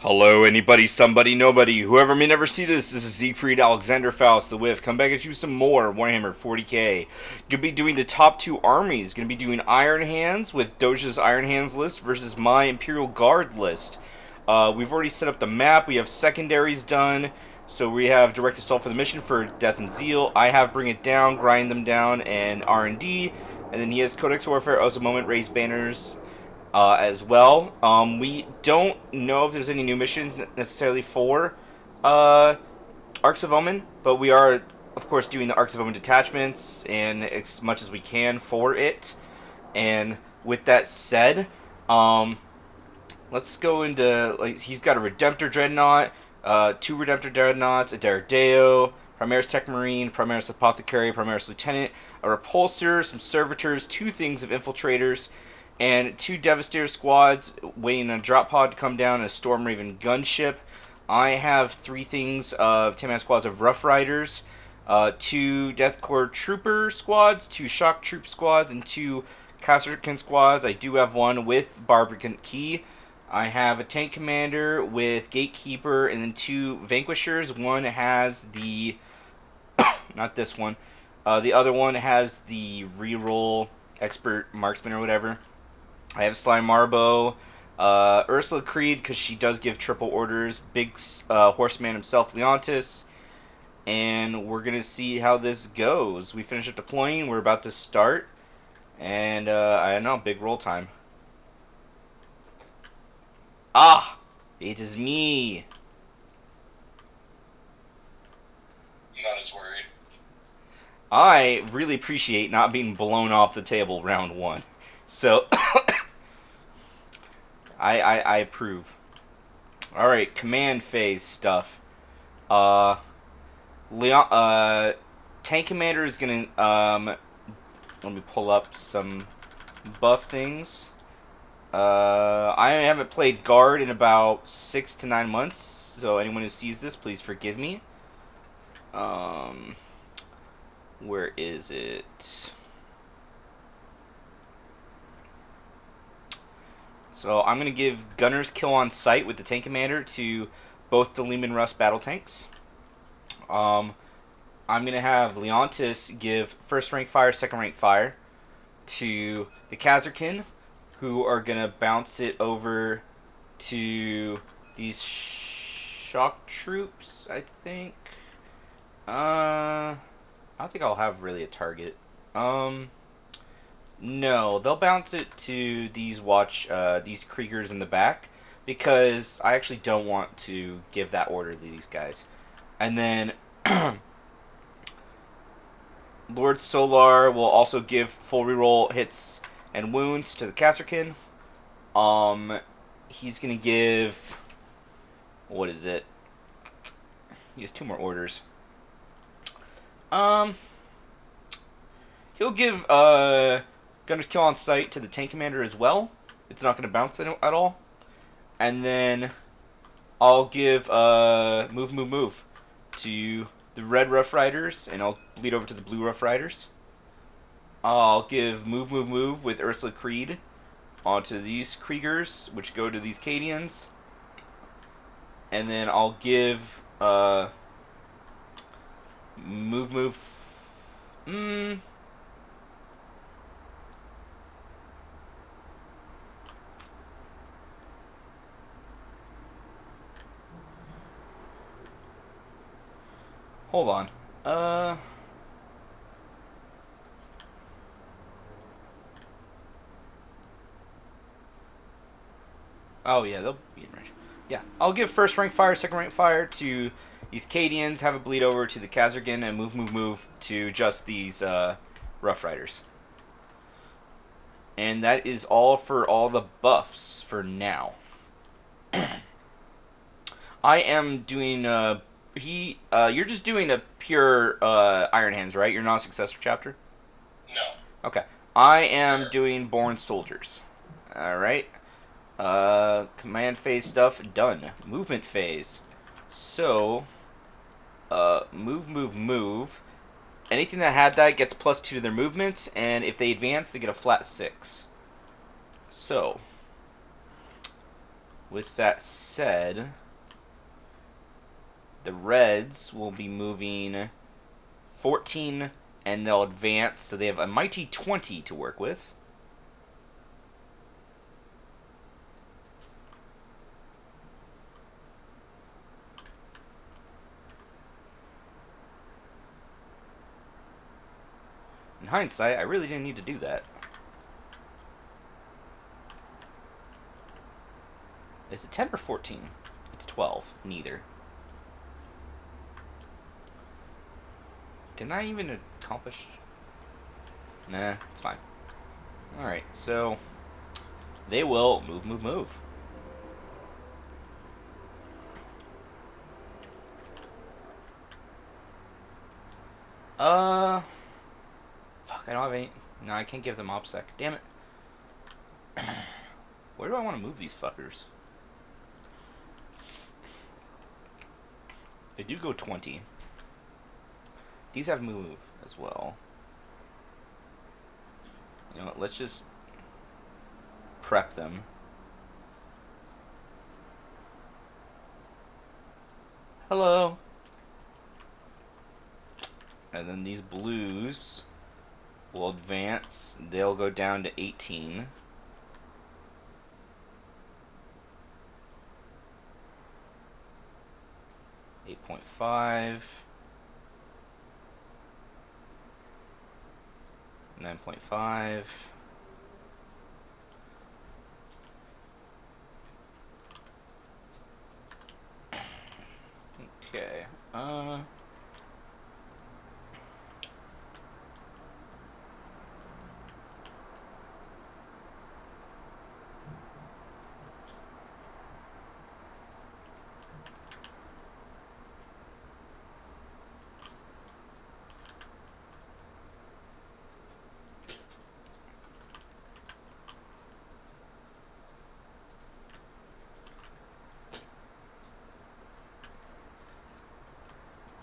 Hello, anybody, somebody, nobody, whoever may never see this is Siegfried Alexander Faust, the Whiff. Come back at you some more Warhammer 40k. Gonna be doing the top two armies. Gonna be doing Iron Hands with Doja's Iron Hands list versus my Imperial Guard list. We've already set up the map. We have secondaries done. So we have Direct Assault for the mission for Death and Zeal. I have Bring It Down, Grind Them Down, and R&D. And then he has Codex Warfare, Osa Moment, Raise Banners, as well. We don't know if there's any new missions necessarily for Arcs of Omen, but we are, of course, doing the Arcs of Omen detachments and as much as we can for it. And with that said, let's go into, like, he's got a Redemptor Dreadnought, two Redemptor Dreadnoughts, a Daredeo, Primaris Tech Marine, Primaris Apothecary, Primaris Lieutenant, a Repulsor, some Servitors, two things of Infiltrators, and two Devastator squads waiting on a drop pod to come down, and a Storm Raven gunship. I have three things of 10-man squads of Rough Riders, two Death Corps Trooper squads, two Shock Troop squads, and two Casterkin squads. I do have one with Barbican Key. I have a Tank Commander with Gatekeeper, and then two Vanquishers. One has the... not this one. The other one has the reroll Expert Marksman or whatever. I have Slime Marbo, Ursula Creed, because she does give triple orders, Big Horseman himself, Leontis, and we're going to see how this goes. We finished up deploying, we're about to start, and I don't know, big roll time. Ah! It is me! I'm not as worried. I really appreciate not being blown off the table round one. So... I approve. Alright, command phase stuff. Tank Commander is gonna, let me pull up some buff things. I haven't played Guard in about 6 to 9 months, so anyone who sees this, please forgive me. Where is it? So I'm going to give Gunner's Kill on Sight with the Tank Commander to both the Lehman Russ battle tanks. I'm going to have Leontis give first rank fire, second rank fire to the Kazarkin, who are going to bounce it over to these shock troops, I think. I don't think I'll have really a target. No, they'll bounce it to these these Kriegers in the back, because I actually don't want to give that order to these guys. And then Lord Solar will also give full reroll hits and wounds to the Casterkin. He's gonna give, what is it? He has two more orders. He'll give Gunner's Kill on Sight to the Tank Commander as well. It's not going to bounce at all. And then I'll give Move to the Red Rough Riders, and I'll bleed over to the Blue Rough Riders. I'll give Move with Ursula Creed onto these Kriegers, which go to these Cadians. And then I'll give Move. Hold on. Oh yeah, they'll be in range. Yeah, I'll give first rank fire, second rank fire to these Cadians, have it bleed over to the Kazargan, and move to just these Rough Riders. And that is all for all the buffs for now. I am doing you're just doing a pure Iron Hands, right? You're not a successor chapter? No. Okay. I am doing Born Soldiers. Alright. Command phase stuff done. Movement phase. So, move. Anything that had that gets +2 to their movement, and if they advance, they get a flat 6. So, With that said, the Reds will be moving 14 and they'll advance, so they have a mighty 20 to work with. In hindsight, I really didn't need to do that. Is it 10 or 14? It's 12. Neither. Can I even accomplish? Nah, it's fine. Alright, so they will move, move, move. Fuck, I don't have any. No, I can't give them OPSEC. Damn it. Where do I want to move these fuckers? They do go 20. These have move as well. You know what, let's just prep them. Hello. And then these blues will advance. They'll go down to 18. $8.5. 9.5. Okay.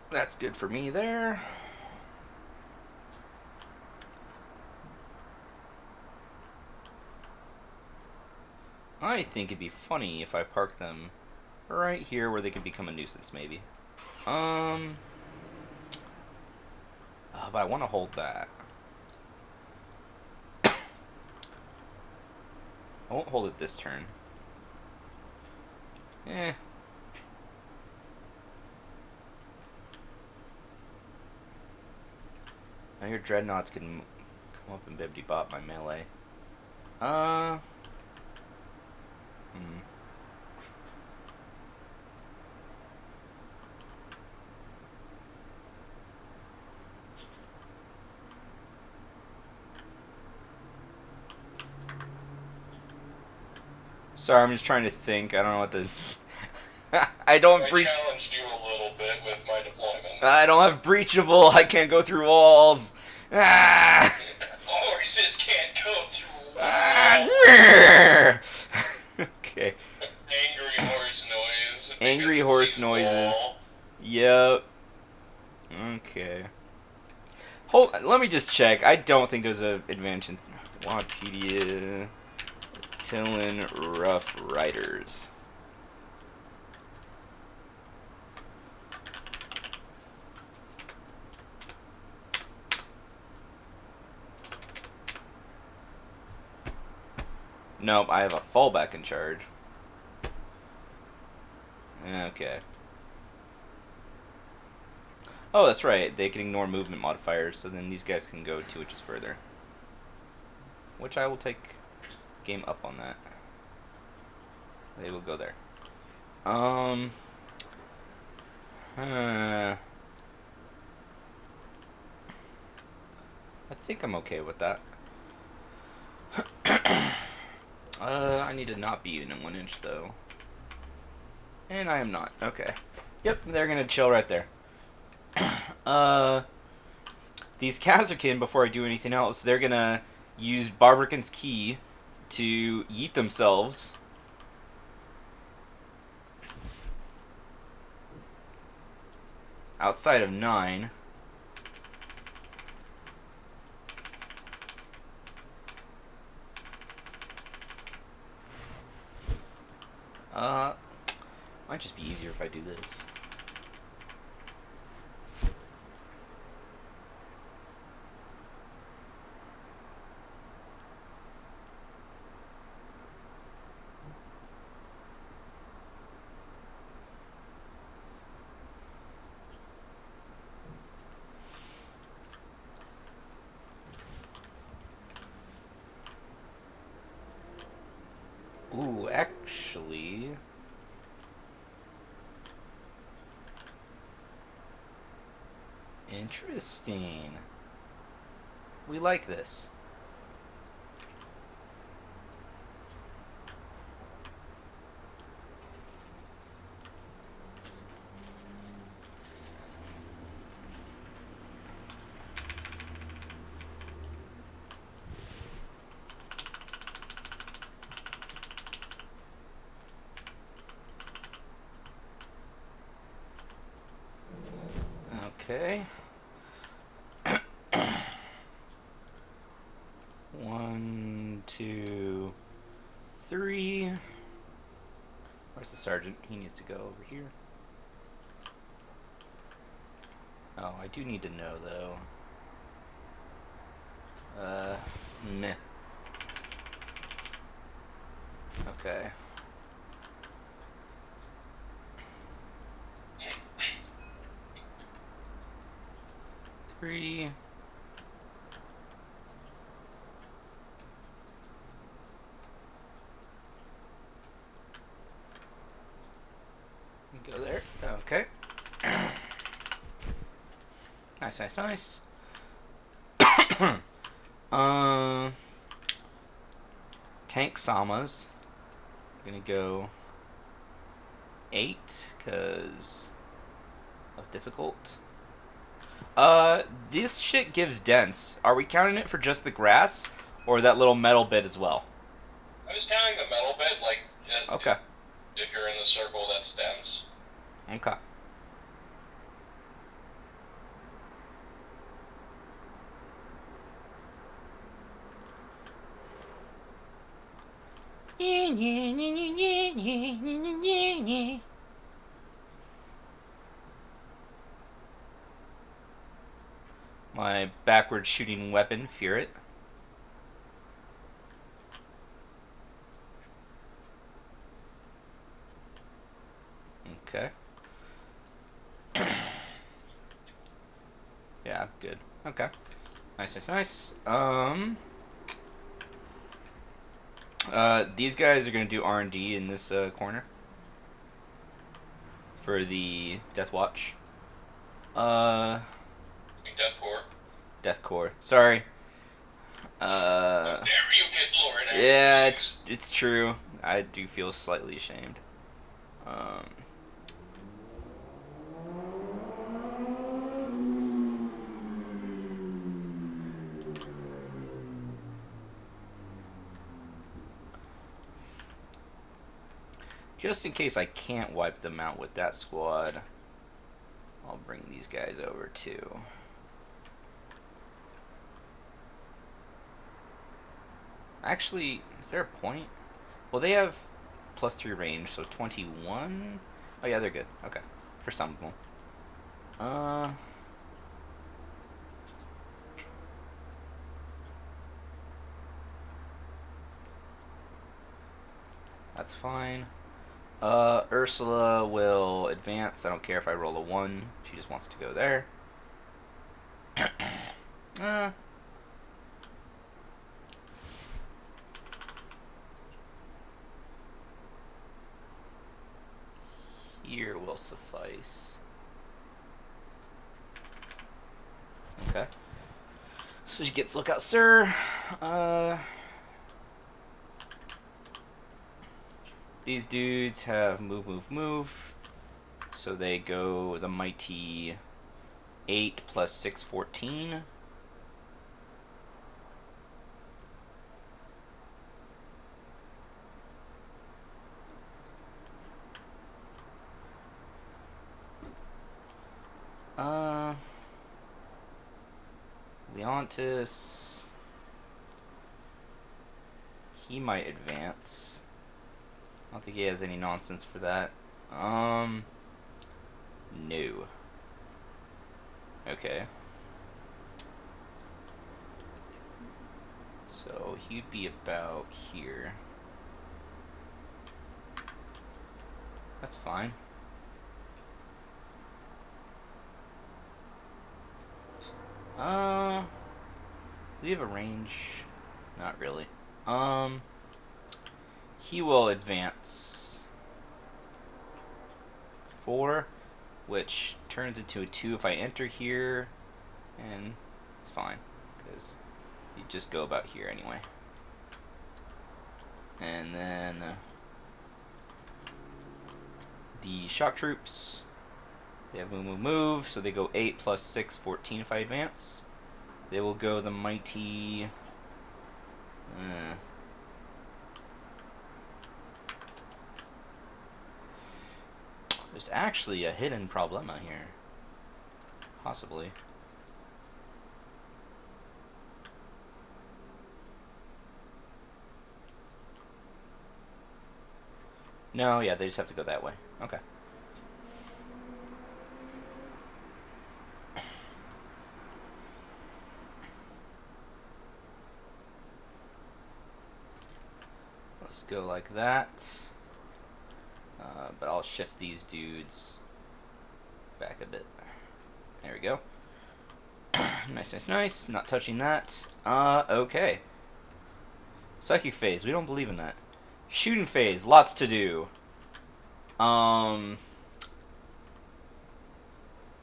That's good for me there. I think it'd be funny if I park them right here where they could become a nuisance, maybe. But I want to hold that. I won't hold it this turn. Eh. Now your dreadnoughts can come up and bibbidi-bop my melee. Sorry, I'm just trying to think. I don't know what to... I challenged you a little bit with my deployment. I don't have breachable. I can't go through walls. Ah! Horses can't go through walls. Ah! Okay. Angry horse noise. Angry horse noises. Yep. Okay. Let me just check. I don't think there's an advantage in Wikipedia. Tillin Rough Riders. Nope, I have a fallback in charge. Okay. Oh, that's right. They can ignore movement modifiers, so then these guys can go 2 inches further. Which I will take game up on that. They will go there. I think I'm okay with that. I need to not be in 1 inch, though. And I am not. Okay. Yep, they're gonna chill right there. These Kazarkin, before I do anything else, they're gonna use Barbican's Key to yeet themselves. Outside of 9. Might just be easier if I do this. Ooh, actually... Interesting. We like this. Okay. 1, 2, 3. Where's the sergeant? He needs to go over here. Oh, I do need to know, though. Meh. Okay. Three. Go there. Okay. Nice, nice, nice. Tank Samas. Gonna go 8 because of difficult. This shit gives dense. Are we counting it for just the grass or that little metal bit as well? I was counting the metal bit, like, Okay. if you're in the circle, that's dense. Okay. My backward shooting weapon, fear it. Okay. Yeah, good. Okay. Nice, nice, nice. These guys are gonna do R&D in this corner for the Death Watch. Death Core. Death Core. Sorry. How dare you get lower in Yeah, accuracies? it's true. I do feel slightly ashamed. Um. Just in case I can't wipe them out with that squad, I'll bring these guys over too. Actually, is there a point? Well, they have +3 range, so 21. Oh yeah, they're good. Okay, for some of them. That's fine. Ursula will advance. I don't care if I roll a 1. She just wants to go there. Here will suffice. Okay. So she gets lookout, sir. These dudes have move, move, move. So they go the mighty 8 plus 6, 14. Leontis. He might advance. I don't think he has any nonsense for that. No. Okay. So he'd be about here. That's fine. Do you have a range? Not really. He will advance 4, which turns into a 2 if I enter here, and it's fine, because you just go about here anyway. And then the shock troops, they have move, so they go 8 plus 6, 14 if I advance. They will go the mighty... There's actually a hidden problema here. Possibly. No, yeah, they just have to go that way. Okay. Let's go like that. But I'll shift these dudes back a bit. There we go. Nice, nice, nice. Not touching that. Okay. Psychic phase. We don't believe in that. Shooting phase. Lots to do.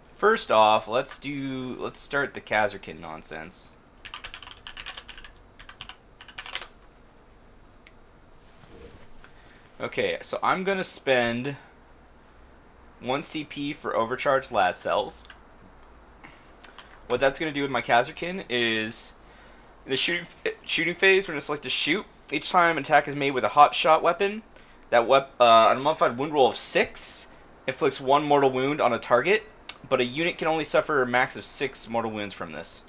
First off, let's start the Kazarkin nonsense. Okay, so I'm gonna spend 1 CP for overcharged las cells. What that's gonna do with my Kazarkin is in the shooting phase, we're gonna select to shoot. Each time an attack is made with a hot shot weapon, that on a modified wound roll of 6, inflicts 1 mortal wound on a target, but a unit can only suffer a max of 6 mortal wounds from this.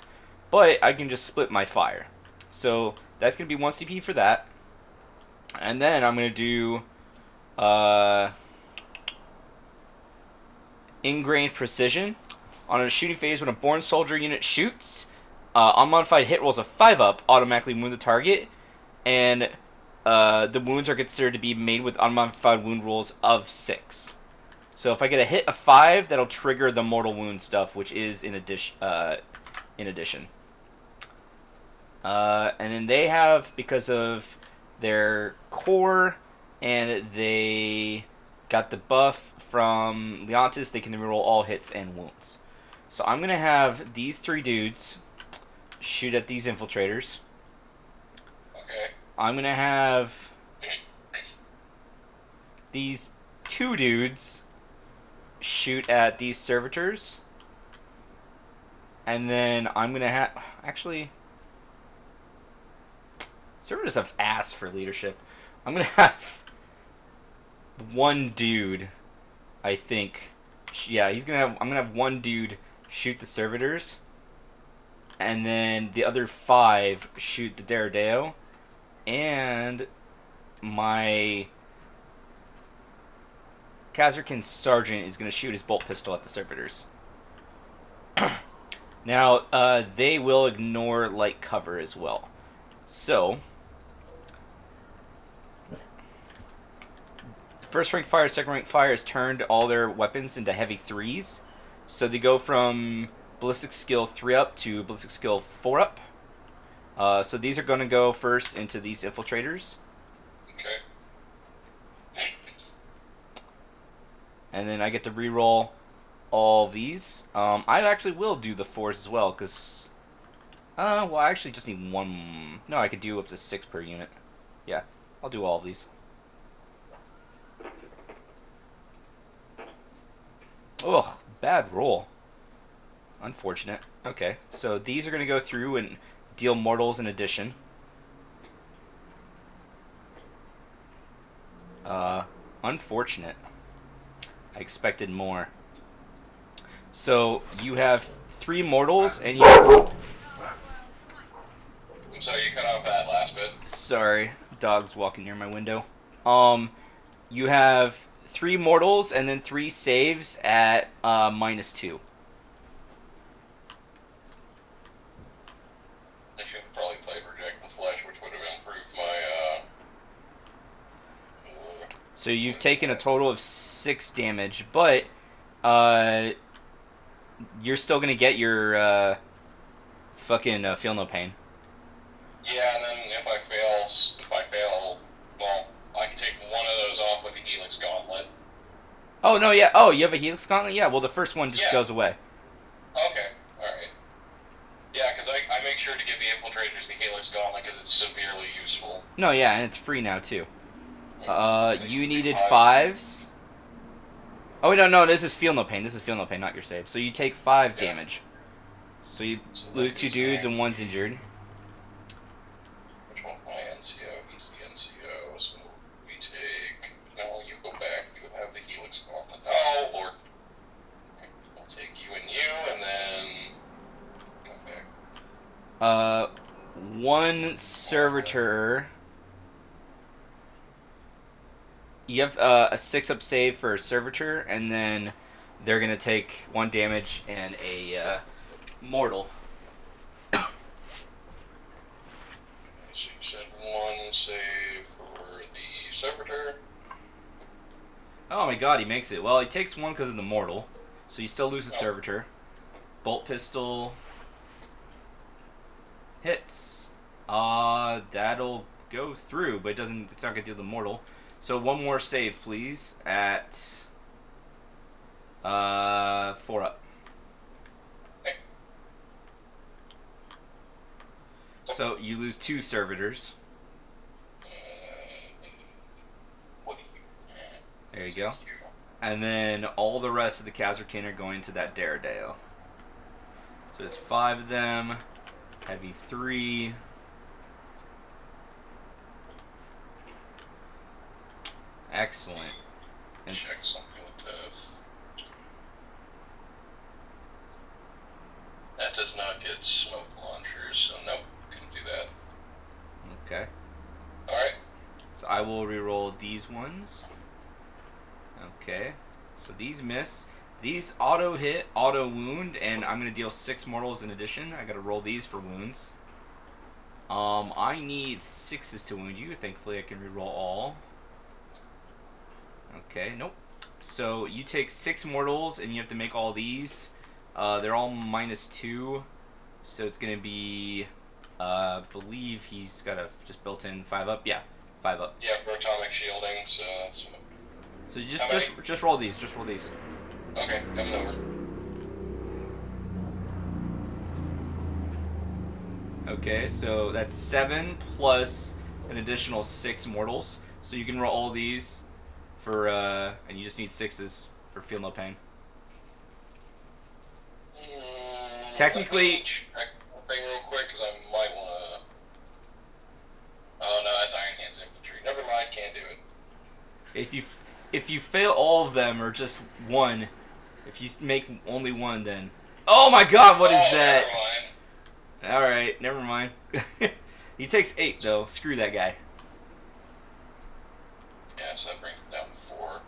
But I can just split my fire. So that's going to be 1 CP for that. And then I'm going to do ingrained precision. On a shooting phase, when a born soldier unit shoots, unmodified hit rolls a 5-up automatically wound the target, and the wounds are considered to be made with unmodified wound rolls of 6. So if I get a hit of 5, that'll trigger the mortal wound stuff, which is in addition. And then they have, because of their core, and they got the buff from Leontis, they can reroll all hits and wounds. So I'm going to have these 3 dudes shoot at these infiltrators. Okay. I'm going to have these 2 dudes shoot at these servitors. And then I'm going to have... Actually... Servitors have asked for leadership. I'm going to have 1 dude, I think. Yeah, I'm going to have 1 dude shoot the servitors. And then the other 5 shoot the Deredeo. And my Kazarkin Sergeant is going to shoot his bolt pistol at the servitors. Now, they will ignore light cover as well. So, first rank fire, second rank fire has turned all their weapons into heavy 3s. So they go from ballistic skill 3 up to ballistic skill 4 up. So these are going to go first into these infiltrators. Okay. And then I get to reroll all these. I actually will do the 4s as well, because... well, I actually just need 1... No, I could do up to 6 per unit. Yeah, I'll do all of these. Oh, bad roll. Unfortunate. Okay, so these are going to go through and deal mortals in addition. Unfortunate. I expected more. So you have 3 mortals, and you... I'm sorry, you cut off that last bit. Sorry, dog's walking near my window. You have 3 mortals and then 3 saves at -2. I should have probably played Reject the Flesh, which would have improved my, So you've taken a total of 6 damage, but uh, you're still gonna get your fucking feel no pain. yeah, and then if I fail, well, I can take one of those off with the Helix Gauntlet. Oh no, yeah. Oh, you have a Helix Gauntlet? Yeah. Well, the first one just Yeah. goes away. Okay. All right. Yeah, because I make sure to give the Infiltrators the Helix Gauntlet because it's severely useful. No, yeah, and it's free now too. You needed 5. 5s. Oh wait, no, this is feel no pain. This is feel no pain, not your save. So you take 5 Yeah. damage. So you So lose that 2 is dudes and my- one's injured. Which one? My NCO. He's the NCO. So we take. No, you go back. You have the Helix Gauntlet. Oh Lord. I'll take you and you, and then go back. 1 servitor. You have a 6-up save for a servitor, and then they're gonna take 1 damage and a mortal. So you said 1 save for the Servitor. Oh my god, he makes it. Well, he takes 1 because of the mortal, so you still lose the servitor. Bolt pistol hits. That'll go through, but it's not gonna deal the mortal. So 1 more save, please, at 4 up. Okay. So you lose 2 servitors. What do you? There you go. And then all the rest of the Kazarkin are going to that Daredale. So there's 5 of them. Heavy 3. Excellent. And Check something with this. That does not get smoke launchers, so nope, couldn't do that. okay. Alright. So I will reroll these ones. Okay. So these miss. These auto hit, auto wound, and I'm gonna deal 6 mortals in addition. I gotta roll these for wounds. I need 6s to wound you. Thankfully, I can reroll all. Okay, nope. So you take 6 mortals, and you have to make all these. They're all -2, so it's gonna be. Believe he's got a just built-in 5 up. Yeah, 5 up. Yeah, for atomic shielding, so that's. So you just roll these. Just roll these. Okay, coming over. Okay, so that's 7 plus an additional 6 mortals. So you can roll all these for and you just need 6s for feel no pain. Technically, let me check one thing real quick because I might want to. Oh no, that's Iron Hands infantry. Never mind, can't do it. if you fail all of them or just one, if you make only one, then oh my god, what is that? Never mind. All right, never mind. He takes 8 though. Screw that guy. Yeah, so that brings it down to 4.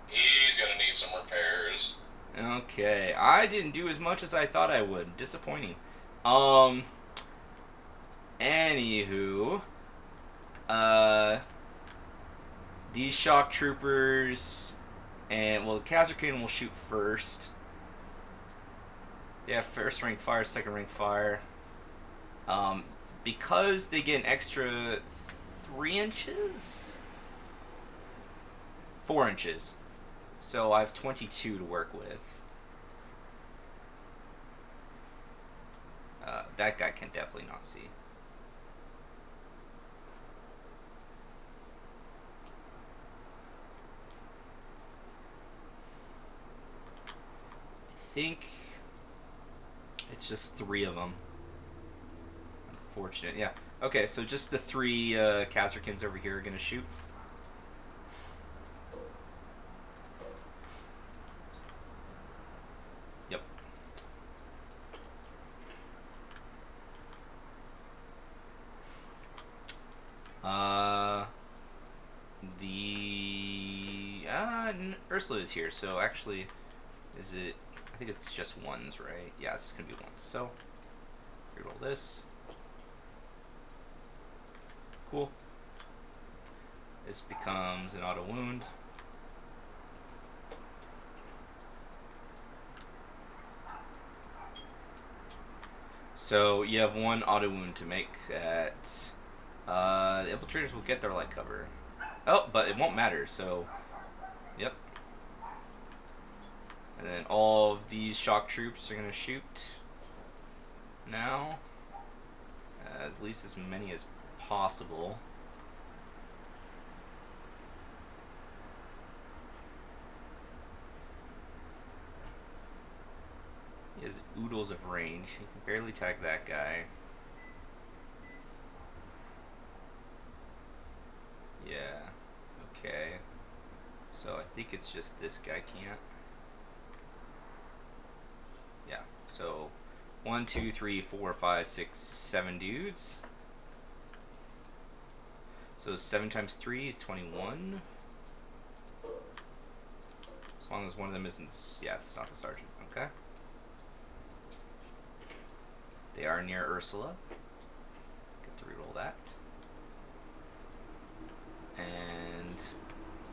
He's gonna need some repairs. Okay, I didn't do as much as I thought I would. Disappointing. Anywho, these shock troopers, and well, the Kazarkin will shoot first. They have first rank fire, second rank fire. Because they get an extra 3 inches, 4 inches. So I have 22 to work with. That guy can definitely not see. I think it's just 3 of them. Unfortunate, yeah. Okay, so just the 3 Kazarkins over here are gonna shoot. Yep. Ursula is here, so actually, is it? I think it's just ones, right? Yeah, it's just gonna be ones. So, reroll this. Cool. This becomes an auto wound. So you have one auto wound to make at. The infiltrators will get their light cover. Oh, but it won't matter, so. Yep. And then all of these shock troops are going to shoot now. At least as many as possible. He has oodles of range. He can barely tag that guy. Yeah. Okay. So I think it's just this guy can't. Yeah. So 1, 2, 3, 4, 5, 6, 7 dudes. So 7 times 3 is 21. As long as one of them isn't. Yeah, it's not the sergeant. Okay. They are near Ursula. Get to reroll that. And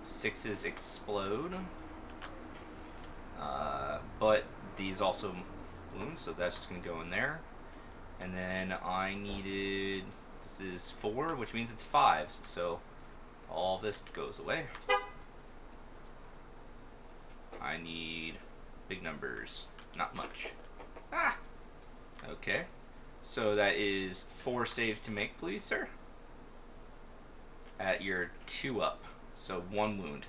6s explode. But these also wound, so that's just going to go in there. And then I needed. This is 4, which means it's 5s. So all this goes away. I need big numbers. Not much. Ah! Okay. So that is 4 saves to make, please, sir. At your 2 up. So 1 wound.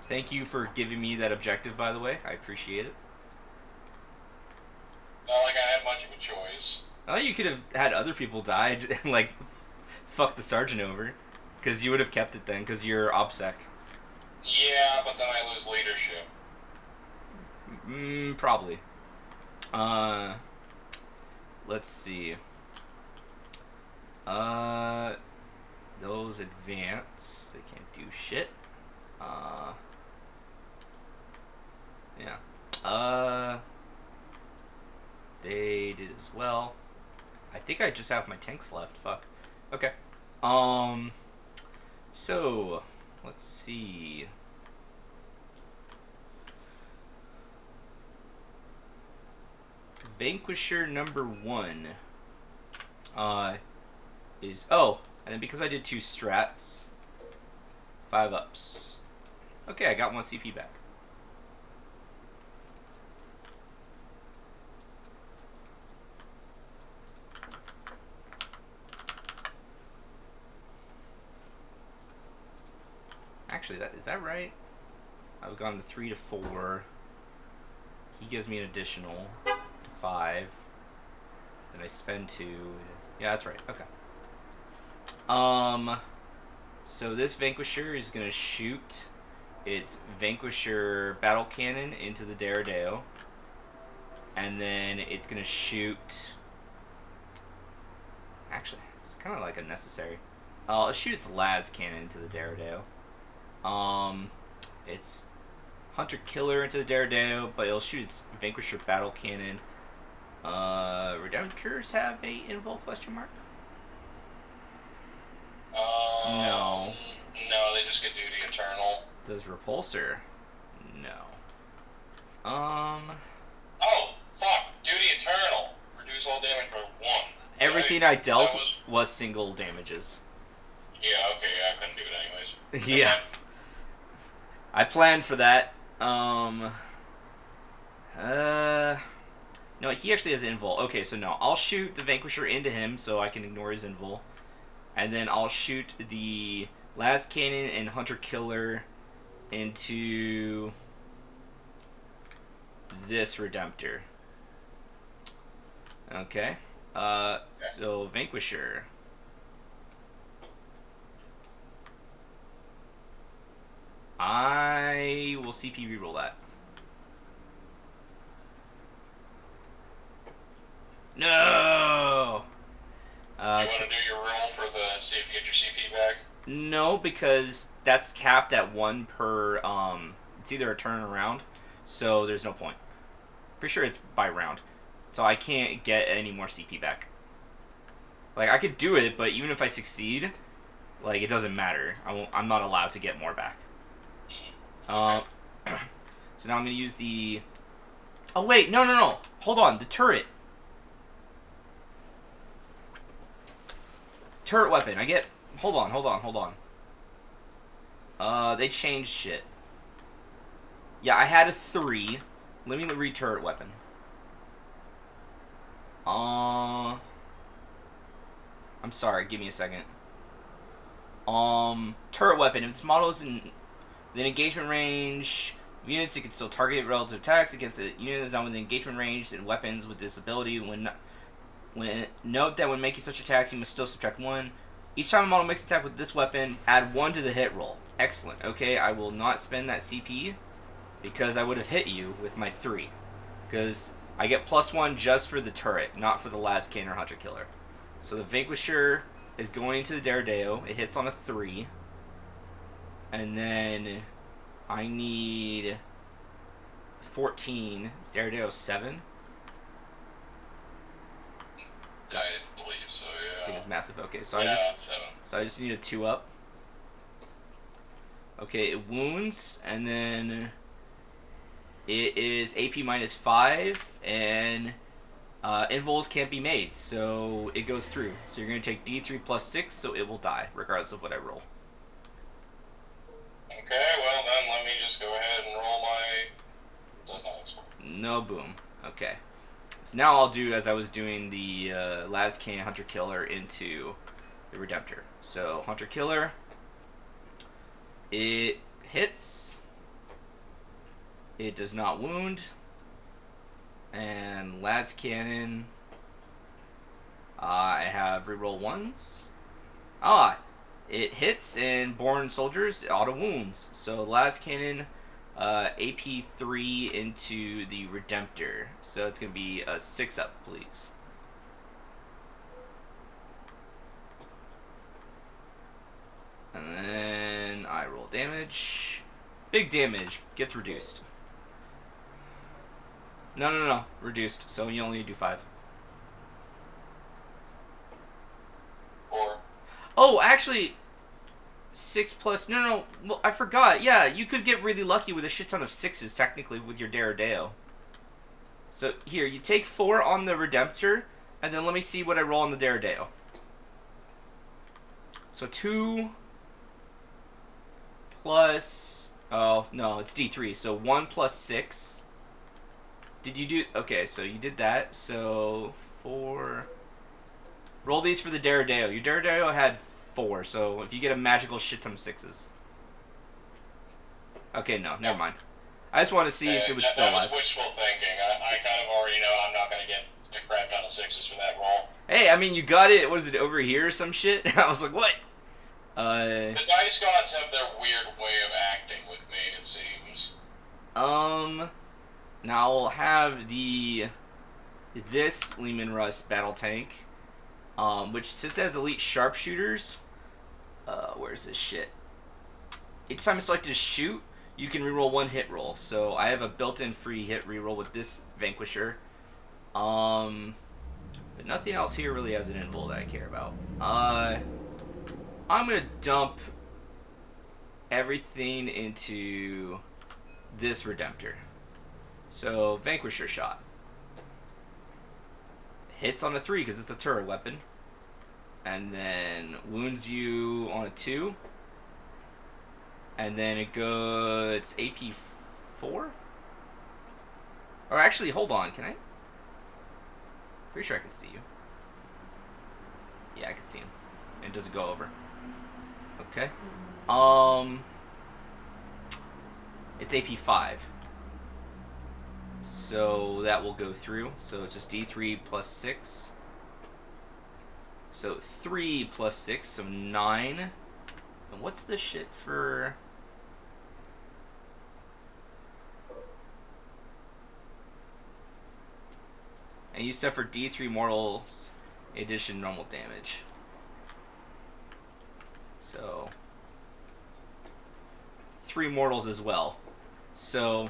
Thank you for giving me that objective, by the way. I appreciate it. Not like I had much of a choice. Oh, you could have had other people die and, like, fuck the sergeant over. Because you would have kept it then, because you're OPSEC. Yeah, but then I lose leadership. Probably. Let's see. Those advance. They can't do shit. Yeah. They did as well. I think I just have my tanks left. Fuck. Okay. So, let's see. Vanquisher number 1 is and then because I did 2 strats, 5 ups. Okay, I got 1 CP back. Actually, is that right? I've gone to 3 to 4. He gives me an additional 5. Then I spend 2. Yeah, that's right. Okay. So this Vanquisher is gonna shoot its Vanquisher battle cannon into the Daredeo, and then it's gonna shoot. Actually, it's kind of like unnecessary. I'll shoot its las cannon into the Daredeo. It's Hunter Killer into the Daredeo, but it'll shoot its Vanquisher battle cannon. Redemptors have a invul question mark? No. No, they just get Duty Eternal. Does Repulsor? No. Oh, fuck! Duty Eternal. Reduce all damage by 1. Everything I dealt was single damages. Yeah, okay, I couldn't do it anyways. Yeah. I planned for that. No, he actually has invul. Okay, so no, I'll shoot the Vanquisher into him so I can ignore his invul. And then I'll shoot the Las Cannon and Hunter Killer into this Redemptor. Okay. So Vanquisher. I will CP reroll that. No! You want to do your roll for the see if you get your CP back? No, because that's capped at 1 per. It's either a turn or round, so there's no point. Pretty sure it's by round, so I can't get any more CP back. Like I could do it, but even if I succeed, like it doesn't matter. I'm not allowed to get more back. So now I'm gonna use the. Oh wait, no. Hold on, the turret. Turret weapon. I get. Hold on. They changed shit. Yeah, I had a 3. Let me read turret weapon. I'm sorry. Give me a second. Turret weapon. If its model is in the engagement range units, it can still target relative attacks against a unit that is not within engagement range. And weapons with this ability, when note that when making such attacks, you must still subtract 1. Each time a model makes an attack with this weapon, add 1 to the hit roll. Excellent. Okay, I will not spend that CP because I would have hit you with my 3. Because I get +1 just for the turret, not for the last cannon or hunter killer. So the Vanquisher is going to the Daredeo. It hits on a 3. And then I need 14. Is Daredeo 7? I believe so, yeah. I think it's massive. Okay, so yeah, I just need a 2 up. Okay, it wounds, and then it is AP -5, and invols can't be made, so it goes through. So you're going to take D3 + 6, so it will die, regardless of what I roll. Okay, well then let me just go ahead and roll my... Does not explode. No boom. Okay. So now I'll do as I was doing the Lazcan Hunter Killer into the Redemptor. So Hunter Killer, it hits. It does not wound. And Las Cannon, I have reroll 1s. It hits, and Born Soldiers auto wounds. So Las Cannon, AP 3 into the Redemptor. So it's going to be a 6 up, please. And then I roll damage. Big damage gets reduced. No. Reduced. So you only do 5. 4. Oh, actually, 6 plus. No. Well, I forgot. Yeah, you could get really lucky with a shit ton of 6s, technically, with your Daredeo. So here, you take 4 on the Redemptor, and then let me see what I roll on the Daredeo. So 2 plus. Oh, no, it's D3. So 1 plus 6. Did you do... Okay, so you did that. So 4... Roll these for the Daredeo. Your Daredeo had 4, so if you get a magical shit ton of 6s. Okay, no, never mind. I just wanted to see if it was still alive. That was wishful thinking. I kind of already know I'm not going to get a crap ton of 6s for that roll. Hey, I mean, you got it. Was it over here or some shit? I was like, what? The dice gods have their weird way of acting with me, it seems. Now I'll have this Lehman Russ battle tank, which since it has elite sharpshooters, where's this shit? Each time it's selected to shoot, you can reroll 1 hit roll. So I have a built-in free hit reroll with this Vanquisher. But nothing else here really has an invul that I care about. I'm gonna dump everything into this Redemptor. So Vanquisher shot. Hits on a 3 because it's a turret weapon. And then wounds you on a 2. And then it goes AP 4? Or actually, hold on, can I? Pretty sure I can see you. Yeah, I can see him. And does it go over? Okay. It's AP 5. So that will go through. So it's just D3 plus 6. So 3 plus 6, so 9. And what's the shit for... And you suffer D3 mortals in addition to normal damage. So 3 mortals as well. So,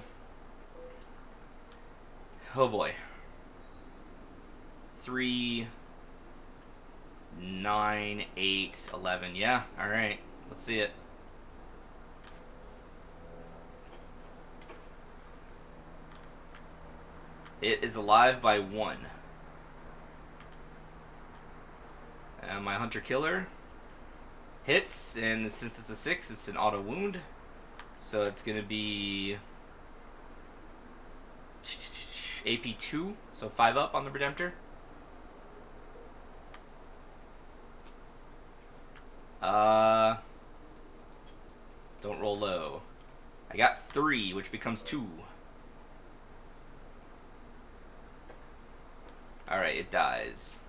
oh boy. 3, 9, 8, 11. Yeah, alright. Let's see it. It is alive by 1. And my hunter killer hits, and since it's a 6, it's an auto wound. So it's gonna be AP 2, so 5 up on the Redemptor. Don't roll low. I got 3, which becomes 2. Alright, it dies.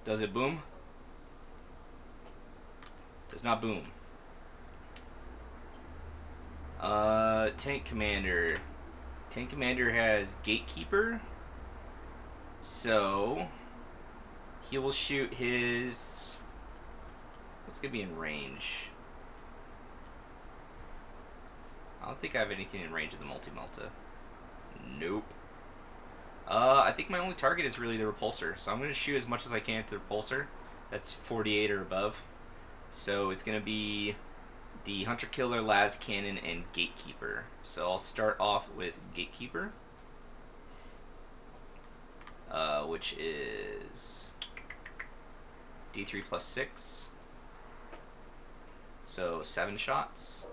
Does it boom? Does not boom. Tank Commander. Tank Commander has Gatekeeper. So he will shoot his... What's gonna be in range? I don't think I have anything in range of the multi-melta. Nope. I think my only target is really the repulsor, so I'm going to shoot as much as I can to the repulsor. That's 48 or above. So it's going to be the Hunter Killer, Las Cannon, and Gatekeeper. So I'll start off with Gatekeeper, which is D3 plus 6. So 7 shots.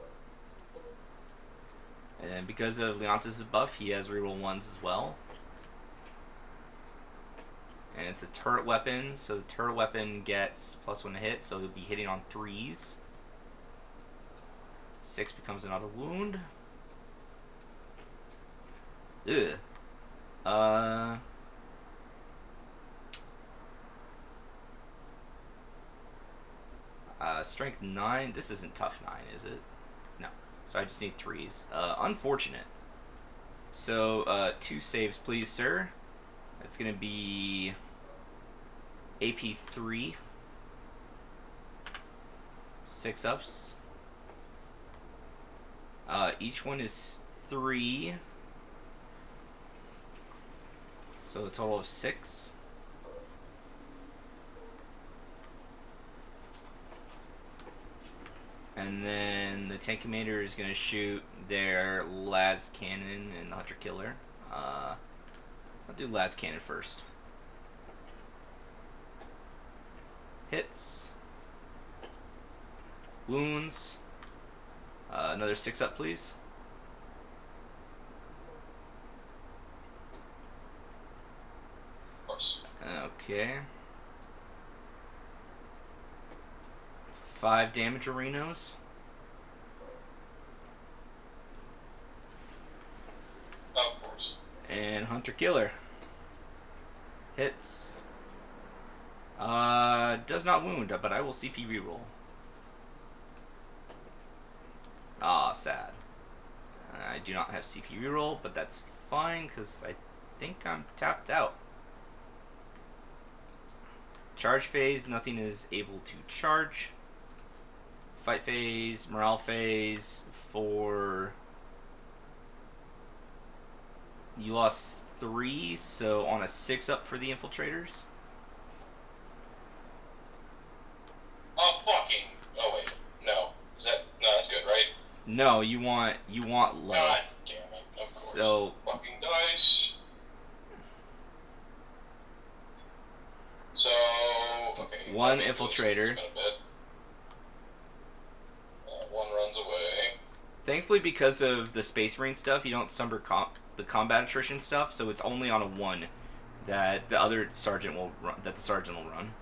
And because of Leontis' buff, he has reroll 1s as well. And it's a turret weapon, so the turret weapon gets +1 to hit, so he'll be hitting on 3s. 6 becomes an auto wound. Ugh. Strength 9. This isn't tough 9, is it? No. So I just need 3s. Unfortunate. So, 2 saves, please, sir. That's gonna be AP 3. 6 ups. Each one is 3. So a total of 6. And then the tank commander is going to shoot their las cannon and the hunter killer. I'll do las cannon first. Hits. Wounds. Another 6 up, please. Of course. Okay. 5 damage arenos. Of course. And hunter killer. Hits. Does not wound, but I will CP reroll. Ah, sad. I do not have CP reroll, but that's fine because I think I'm tapped out. Charge phase, nothing is able to charge. Fight phase, morale phase for... You lost 3, so on a 6 up for the infiltrators. Oh, fucking... Oh, wait. No. Is that... No, that's good, right? No, you want low. God damn it. Of course. So... Fucking dice. So... Okay. One infiltrator. One runs away. Thankfully, because of the Space Marine stuff, you don't summer the combat attrition stuff, so it's only on a 1 that the other sergeant will run, that the sergeant will run.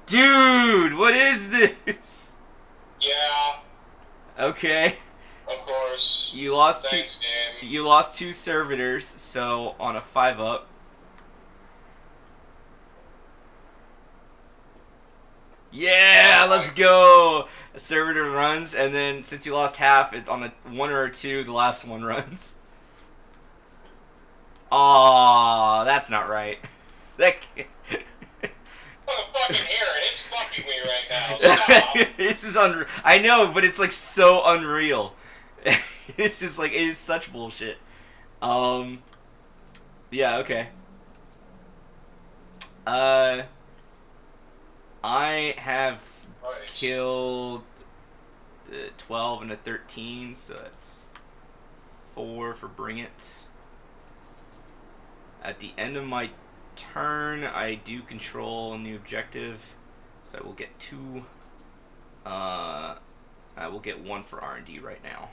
Dude, what is this? Yeah. Okay. Of course. You lost Thanks, game. You lost 2 servitors, so on a 5 up. Yeah, let's go. A servitor runs, and then since you lost half, it's on a 1 or a 2. The last one runs. Aw, that's not right. That can't- I'm a fucking hair and it's fucking me right now. Stop. This is unreal. I know, but it's like so unreal. It's just like it is such bullshit. Um. Yeah. Okay. Uh. I have Christ. killed 12 and a 13, so that's 4 for Bring It. At the end of my turn, I do control a new objective, so I will get 2. I will get 1 for R&D right now.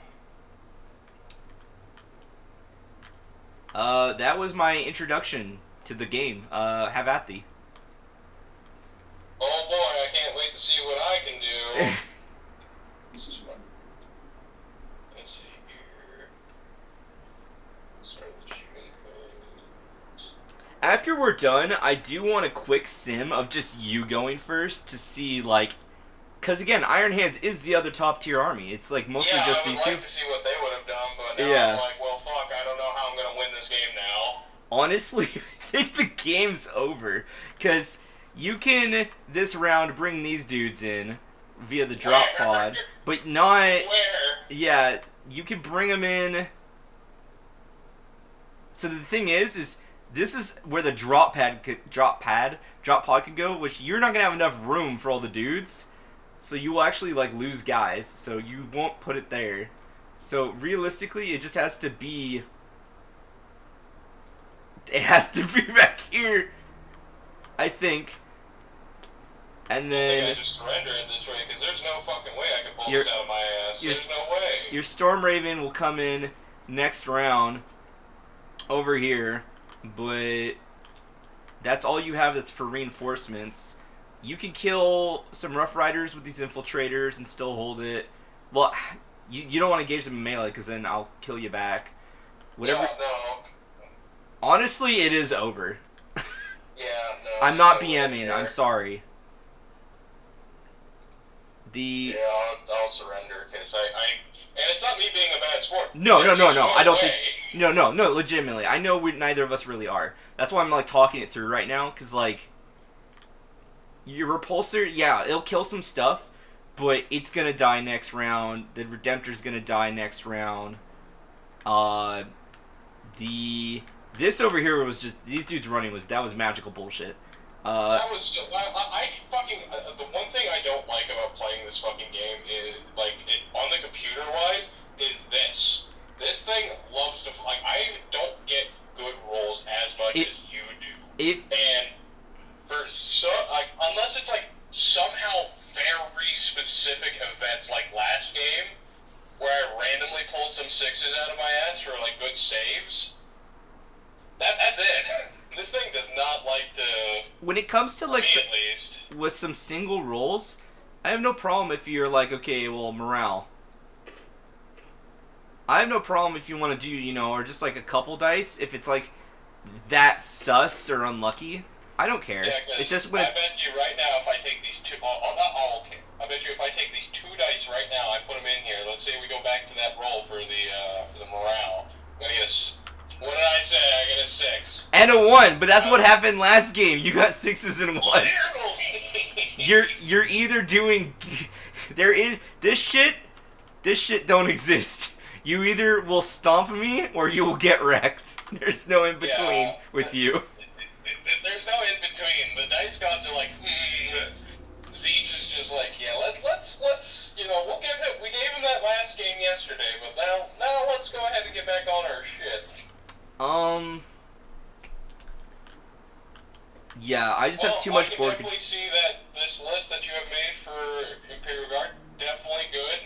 That was my introduction to the game. Have at thee. Oh boy, I can't wait to see what I can do. This is fun. Let's see here. Start with the shooting phase. After we're done, I do want a quick sim of just you going first to see, like, because again, Iron Hands is the other top tier army. It's like mostly just these I would two. like to see what they would have done, but now Yeah. I'm like, well, fuck, I don't know how I'm gonna win this game now. Honestly, I think the game's over because you can this round bring these dudes in via the drop Where? pod, but not. Where? Yeah, you can bring them in. So the thing is this is where the drop pod could go, which you're not gonna have enough room for all the dudes, so you will actually like lose guys. So you won't put it there. So realistically, it just has to be. It has to be back here, I think. And I then think I just surrender it this way, because there's no fucking way I can pull Your- this out of my ass. your- There's no way. your Storm Raven will come in next round over here, but that's all you have that's for reinforcements. You can kill some Rough Riders with these infiltrators and still hold it. Well, you don't want to engage them in melee because then I'll kill you back. Whatever. Yeah, no. Honestly, it is over. Yeah, no. I'm not there's no way BMing. there. I'm sorry. The Yeah, I'll surrender, because and it's not me being a bad sport. No. There's just I don't way. think. No. Legitimately, I know neither of us really are. That's why I'm like talking it through right now, because like your repulsor, yeah, it'll kill some stuff, but it's gonna die next round. The Redemptor's gonna die next round. This over here was just these dudes running was magical bullshit. That was I fucking the one thing I don't like about playing this fucking game is like on the computer wise is this thing loves to like I don't get good rolls as much as you do, and for like unless it's like somehow very specific events like last game where I randomly pulled some 6s out of my ass for like good saves. That's it. This thing does not like to. When it comes to like me at least. with some single rolls, I have no problem if you're like, okay, well, morale. I have no problem if you want to do, or just like a couple dice. If it's like that sus or unlucky, I don't care. Yeah, It's just when I it's. bet you right now if I take these two, not all, okay. I bet you if I take these 2 dice right now, I put them in here. Let's say we go back to that roll for the morale. I'm gonna get what did I say? I get a 6. And a 1, but that's what happened last game. You got 6s and 1s. Literally. You're either doing. There is this shit don't exist. You either will stomp me or you will get wrecked. There's no in between with you. There's no in between. The dice gods are like, Zeech is just like, yeah, let's we gave him that last game yesterday, but now let's go ahead and get back on our shit. Yeah, I just have too much board I can definitely see that this list that you have made for Imperial Guard, definitely good.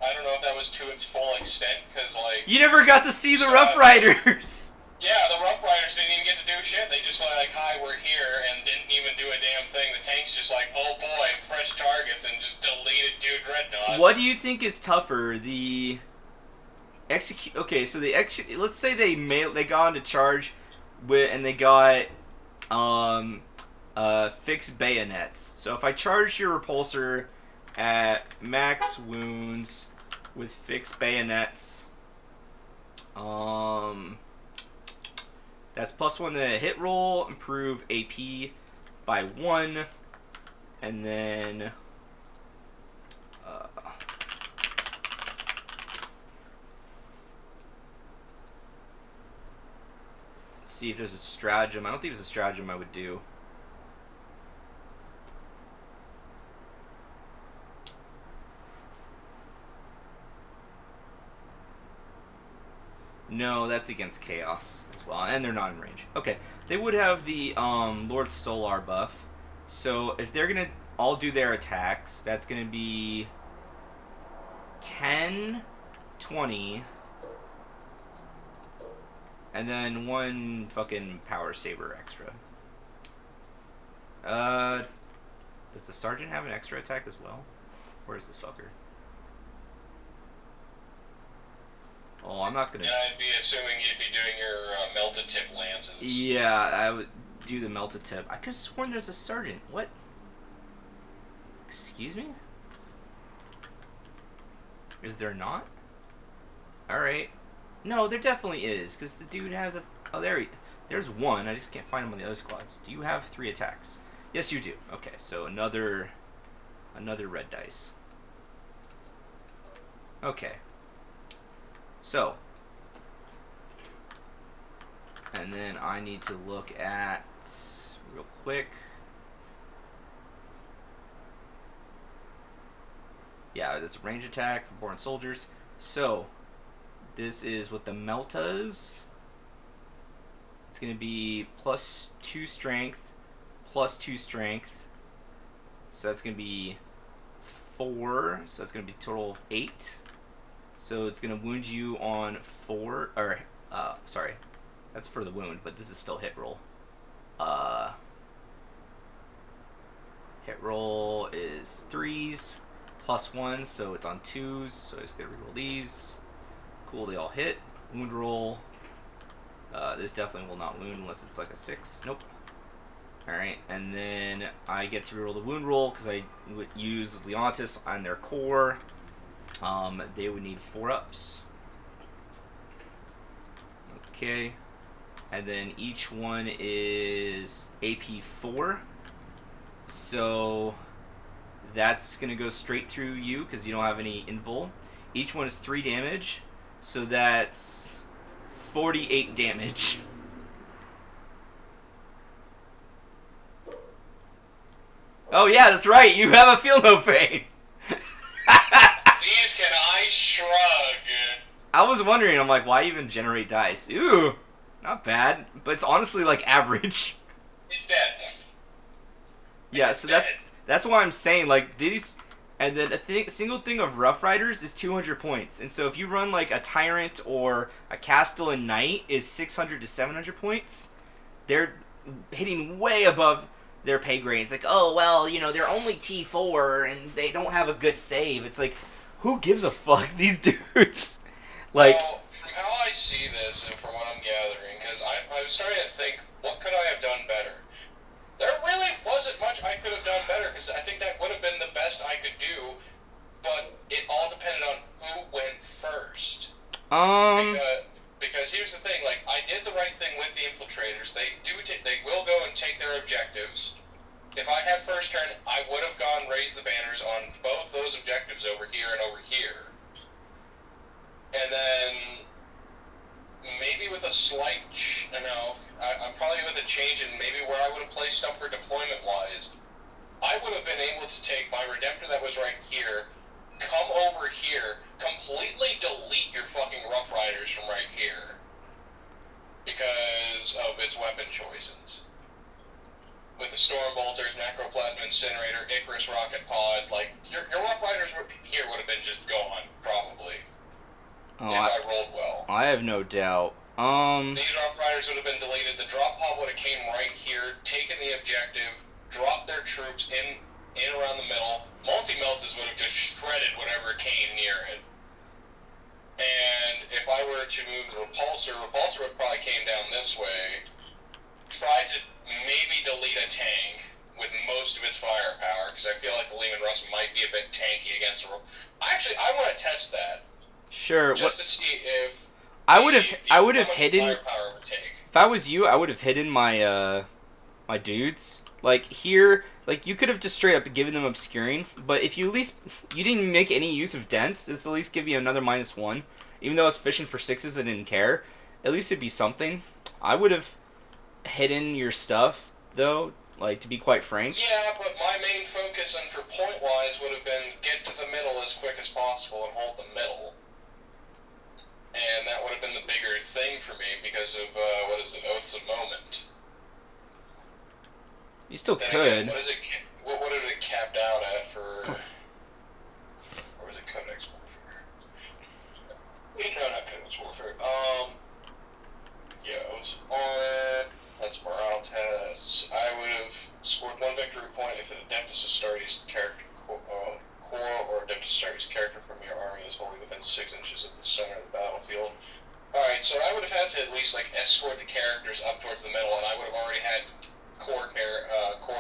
I don't know if that was to its full extent, because, like... You never got to see the Rough Riders! Yeah, the Rough Riders didn't even get to do shit. They just like, hi, we're here, and didn't even do a damn thing. The tank's just like, oh boy, fresh targets, and just deleted 2 dreadnoughts. What do you think is tougher, the... Execute... Okay, so let's say they got into charge and they got, fixed bayonets. So if I charge your repulsor at max wounds with fixed bayonets, That's +1 to hit roll, improve AP by 1, and then let's see if there's a stratagem. I don't think there's a stratagem I would do. No, that's against Chaos as well, and they're not in range. Okay, they would have the Lord Solar buff. So if they're gonna all do their attacks, that's gonna be 10, 20, and then 1 fucking power saber extra. Does the sergeant have an extra attack as well? Where's this fucker? Oh, I'm not gonna. Yeah, I'd be assuming you'd be doing your melted tip lances. Yeah, I would do the melted tip. I could have sworn there's a sergeant. What? Excuse me? Is there not? Alright. No, there definitely is, because the dude has a... Oh, there's 1. I just can't find him on the other squads. Do you have 3 attacks? Yes, you do. Okay, so another red dice. Okay. So, and then I need to look at, real quick, yeah, this is a range attack for born soldiers. So, this is what the Meltas, it's going to be +2 strength, +2 strength, so that's going to be 4, so that's going to be a total of 8. So it's going to wound you on 4, or, sorry, that's for the wound, but this is still hit roll. Hit roll is 3s, +1, so it's on 2s, so I'm just going to reroll these. Cool, they all hit. Wound roll. This definitely will not wound unless it's like a 6. Nope. Alright, and then I get to reroll the wound roll because I would use Leontis on their core. They would need 4-ups. Okay. And then each one is AP 4. So that's going to go straight through you because you don't have any invul. Each one is 3 damage. So that's 48 damage. Oh yeah, that's right. You have a feel no pain. These can I shrug. I was wondering, I'm like, why even generate dice? Ooh, not bad. But it's honestly like average. It's dead. Yeah, so that's why I'm saying like these, and then a single thing of Rough Riders is 200 points, and so if you run like a Tyrant or a Castellan Knight is 600 to 700 points, they're hitting way above their pay grade. It's like, oh well, you know, they're only T4 and they don't have a good save. It's like, who gives a fuck? These dudes, like. Well, from how I see this and from what I'm gathering, because I was starting to think, what could I have done better? There really wasn't much I could have done better, because I think that would have been the best I could do, but it all depended on who went first. Because here's the thing, like, I did the right thing with the infiltrators. They will go and take their objectives. If I had first turn, I would have gone raise the banners on both those objectives over here and over here. And then maybe with a slight, I'm probably with a change in maybe where I would have placed stuff for deployment-wise. I would have been able to take my Redemptor that was right here, come over here, completely delete your fucking Rough Riders from right here. Because of its weapon choices. With the Storm Bolters, Necroplasma Incinerator, Icarus Rocket Pod, like, your Rough Riders here would have been just gone, probably. Oh, if I rolled well. I have no doubt. These Rough Riders would have been deleted. The drop pod would have came right here, taken the objective, dropped their troops in around the middle. Multi-Meltas would have just shredded whatever came near it. And if I were to move the Repulsor would probably came down this way, tried to maybe delete a tank with most of its firepower, because I feel like the Lehman Russ might be a bit tanky against the... Actually, I want to test that. Sure. Just to see if... I would how have much hidden. firepower it would take. If I was you, I would have hidden my dudes. Like here, like you could have just straight up given them obscuring, but if you at least you didn't make any use of dents, this at least give you another -1. Even though I was fishing for sixes, I didn't care. At least it'd be something. I would have hidden your stuff though, like to be quite frank. Yeah, but my main focus and for point wise would have been get to the middle as quick as possible and hold the middle. And that would have been the bigger thing for me because of what is it, Oaths of Moment. You still Then could. again, what did it capped out at for? Or was it Codex Warfare? No, not Codex Warfare. Yeah, it was on. That's morale tests. I would have scored 1 victory point if an Adeptus Astartes character core or Adeptus Astartes character from your army is wholly within 6 inches of the center of the battlefield. Alright, so I would have had to at least like escort the characters up towards the middle, and I would have already had core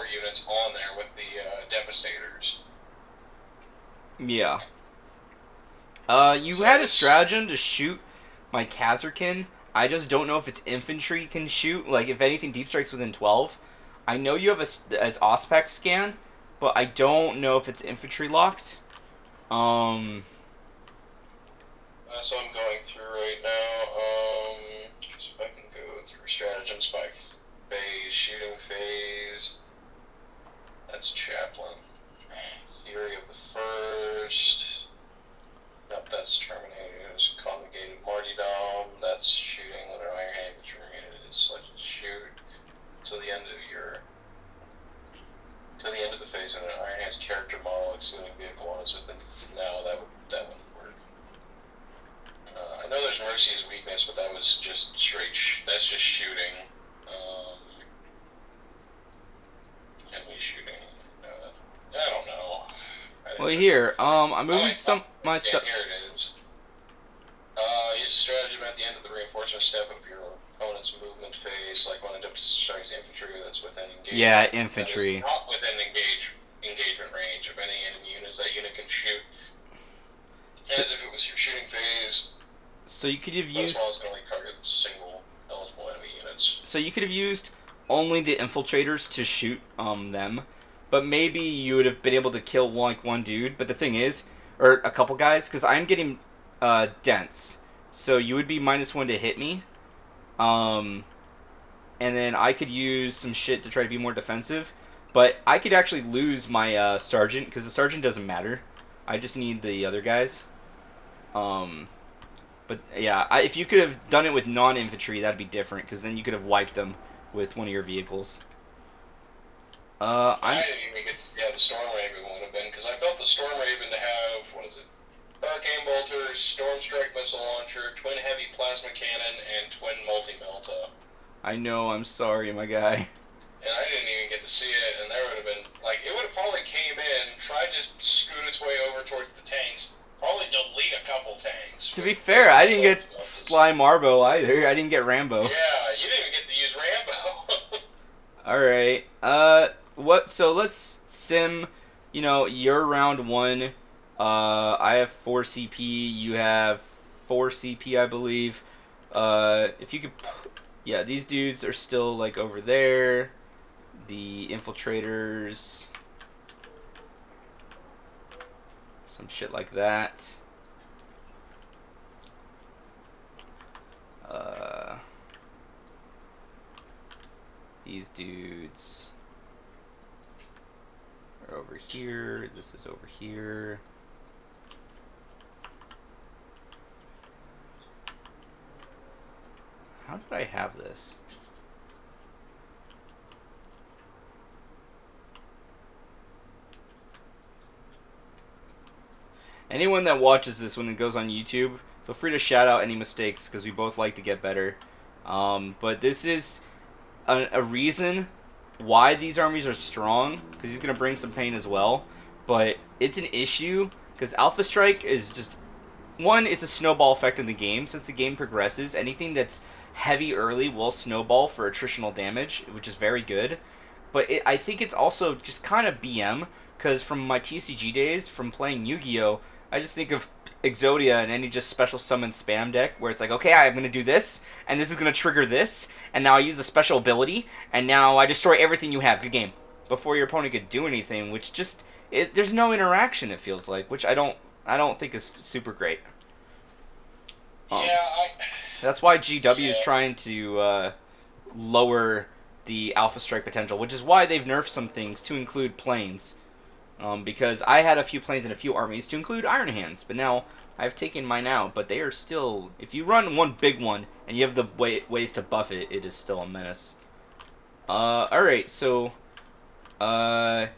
units on there with the Devastators. Yeah. You So had a this- stratagem to shoot my Kazarkin. I just don't know if it's infantry can shoot. Like, if anything, deep strikes within 12. I know you have as Ospec scan, but I don't know if it's infantry locked. That's what I'm going through right now. So if I can go through stratagems by phase, shooting phase. That's Chaplain. Theory of the First. Nope, that's Terminators. Congregated Martyrdom. That's shooting with an Iron Hand, which is selected to shoot till the end of the phase, and an Iron Hand's character model, excluding vehicle one, is within. No, that wouldn't work. I know there's Mercy's weakness, but that was just straight. That's just shooting. Enemy shooting. I don't know. Well, here, I'm moving my Yeah, stuff. here it is. Use a stratagem at the end of the reinforcement step of your opponent's movement phase, like when Adeptus strikes the infantry that's within engagement. Yeah, That infantry. is not within engagement range of any enemy units that unit can shoot. As if it was your shooting phase. So you could have As used. well as can only target single eligible enemy units. So you could have used only the infiltrators to shoot them, but maybe you would have been able to kill one dude. But the thing is, or a couple guys, because I'm getting dents, so you would be -1 to hit me, and then I could use some shit to try to be more defensive. But I could actually lose my sergeant, because the sergeant doesn't matter. I just need the other guys. But yeah, if you could have done it with non-infantry, that'd be different, because then you could have wiped them with one of your vehicles. I didn't even get the Storm Raven would have been, because I built the Storm Raven to have, what is it? Arcane Bolter, Storm Strike Missile Launcher, Twin Heavy Plasma Cannon, and Twin Multi-Melta. I know, I'm sorry, my guy. And I didn't even get to see it, and there would have been, like, it would have probably came in, tried to scoot its way over towards the tanks, probably delete a couple tanks. To be fair, I didn't get Sly Marbo either. I didn't get Rambo. Yeah, you didn't even get to use Rambo. Alright, so let's sim, you're round 1, I have 4 CP, you have 4 CP, I believe. If you could, yeah, these dudes are still, like, over there. The infiltrators, some shit like that. These dudes are over here. This is over here. How did I have this? Anyone that watches this when it goes on YouTube, feel free to shout out any mistakes, because we both like to get better. But this is a reason why these armies are strong, because he's going to bring some pain as well. But it's an issue, because Alpha Strike is just... One, it's a snowball effect in the game. Since the game progresses, anything that's heavy early will snowball for attritional damage, which is very good. But I think it's also just kind of BM, because from my TCG days, from playing Yu-Gi-Oh!, I just think of Exodia and any just special summon spam deck where it's like, okay, I'm going to do this, and this is going to trigger this, and now I use a special ability, and now I destroy everything you have. Good game. Before your opponent could do anything, which just there's no interaction. It feels like, which I don't think is super great. Yeah, That's why GW is yeah. trying to lower the Alpha Strike potential, which is why they've nerfed some things to include planes. Because I had a few planes and a few armies to include Iron Hands, but now I've taken mine out. But they are still, if you run one big one and you have the ways to buff it, it is still a menace. Alright, so, your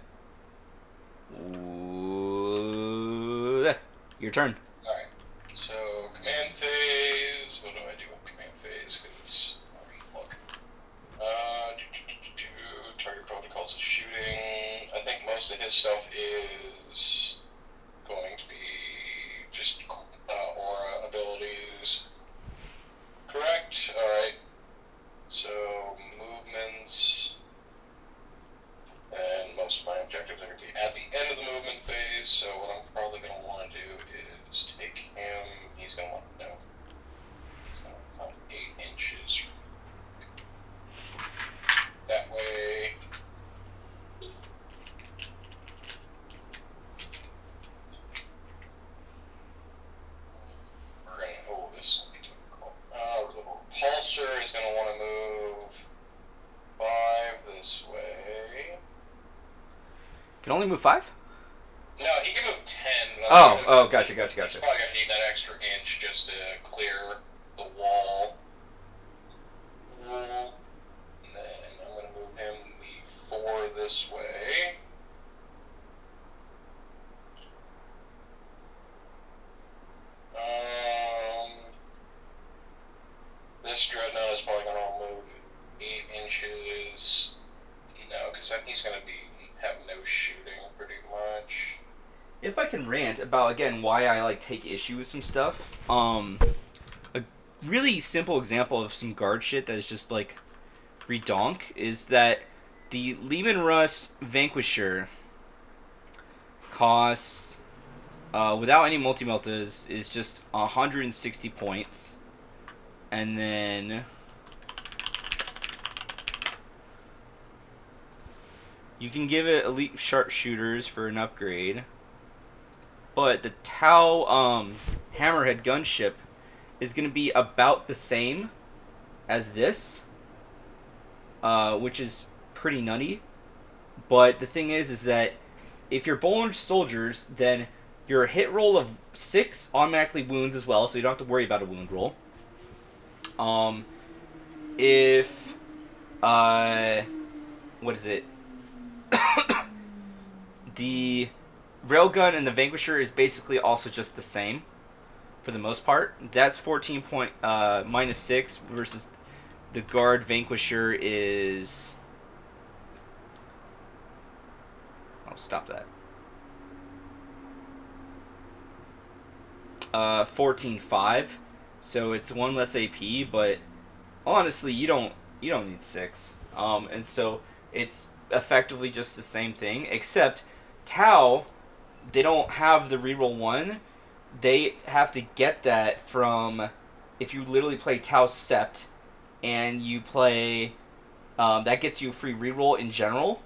turn. Alright. So, command phase. What do I do in command phase? Because, look. Target protocols is shooting. I think most of his stuff is going to be just aura abilities. Correct? Alright. So, movements. And most of my objectives are going to be at the end of the movement phase, so what I'm probably going to want to do is take him. He's going to want to know. He's going to come 8 inches. That way. We're going to. Oh, this will be difficult. The repulsor is going to want to move 5 this way. Can only move 5? No, he can move 10. Gotcha. He's probably going to need that extra inch just to clear the wall. And then I'm going to move him the 4 this way. This dreadnought is probably going to move 8 inches. No, because then he's going to have no shooting pretty much. If I can rant about, again, why I take issue with some stuff, a really simple example of some guard shit that is just redonk is that the Lehman Russ Vanquisher costs, without any multi-meltas, is just 160 points. And then you can give it elite sharpshooters for an upgrade. But the Tau Hammerhead gunship is going to be about the same as this, which is pretty nutty. But the thing is that if you're Bollinger soldiers, then your hit roll of 6 automatically wounds as well, so you don't have to worry about a wound roll. If what is it? The Railgun and the Vanquisher is basically also just the same for the most part. That's 14 point minus 6 versus the Guard Vanquisher is. I'll stop that. 14.5, so it's 1 less AP, but honestly, you don't need 6. And so it's effectively just the same thing, except Tau, they don't have the reroll 1. They have to get that from if you literally play Tau Sept and you play that gets you a free reroll in general,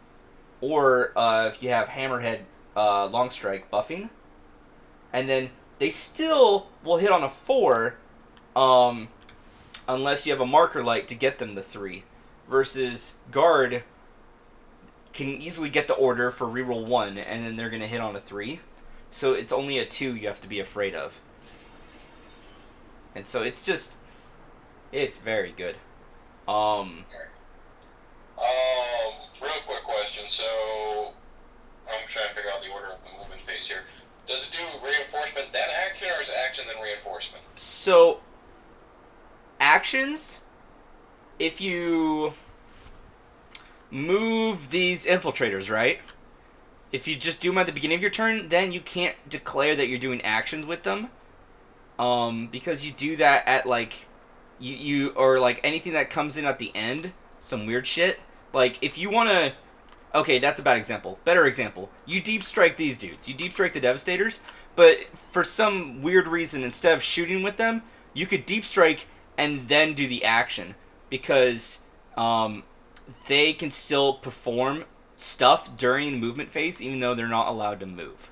or if you have Hammerhead Long Strike buffing, and then they still will hit on a 4 unless you have a marker light to get them the 3, versus Guard can easily get the order for reroll 1 and then they're going to hit on a 3. So it's only a 2 you have to be afraid of. And so it's very good. Real quick question. So I'm trying to figure out the order of the movement phase here. Does it do reinforcement then action, or is it action then reinforcement? So actions, if you move these infiltrators, right? If you just do them at the beginning of your turn, then you can't declare that you're doing actions with them, because you do that at you or anything that comes in at the end, some weird shit. If you want to, okay, that's a bad example. Better example, you deep strike these dudes. You deep strike the Devastators, But for some weird reason, instead of shooting with them, you could deep strike and then do the action because um, they can still perform stuff during the movement phase, even though they're not allowed to move.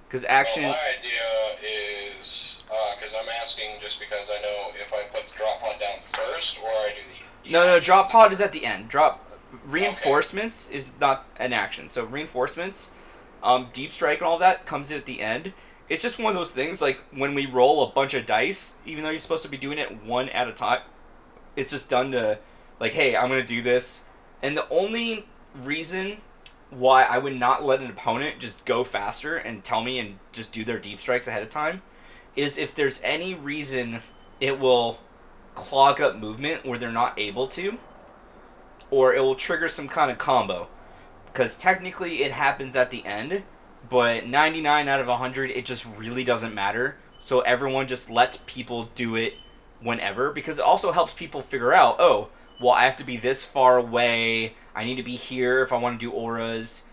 Because Well, action. my idea is because I'm asking just because I know if I put the drop pod down first or I do the No, actions. drop pod is at the end. Drop Okay. reinforcements is not an action. So reinforcements, deep strike and all that comes in at the end. It's just one of those things like when we roll a bunch of dice, even though you're supposed to be doing it one at a time, it's just done to like, hey, I'm gonna do this. And the only reason why I would not let an opponent just go faster and tell me and just do their deep strikes ahead of time is if there's any reason it will clog up movement where they're not able to, or it will trigger some kind of combo. Because technically it happens at the end, but 99 out of 100 it just really doesn't matter. So everyone just lets people do it whenever, because it also helps people figure out, oh, well, I have to be this far away. I need to be here if I want to do auras.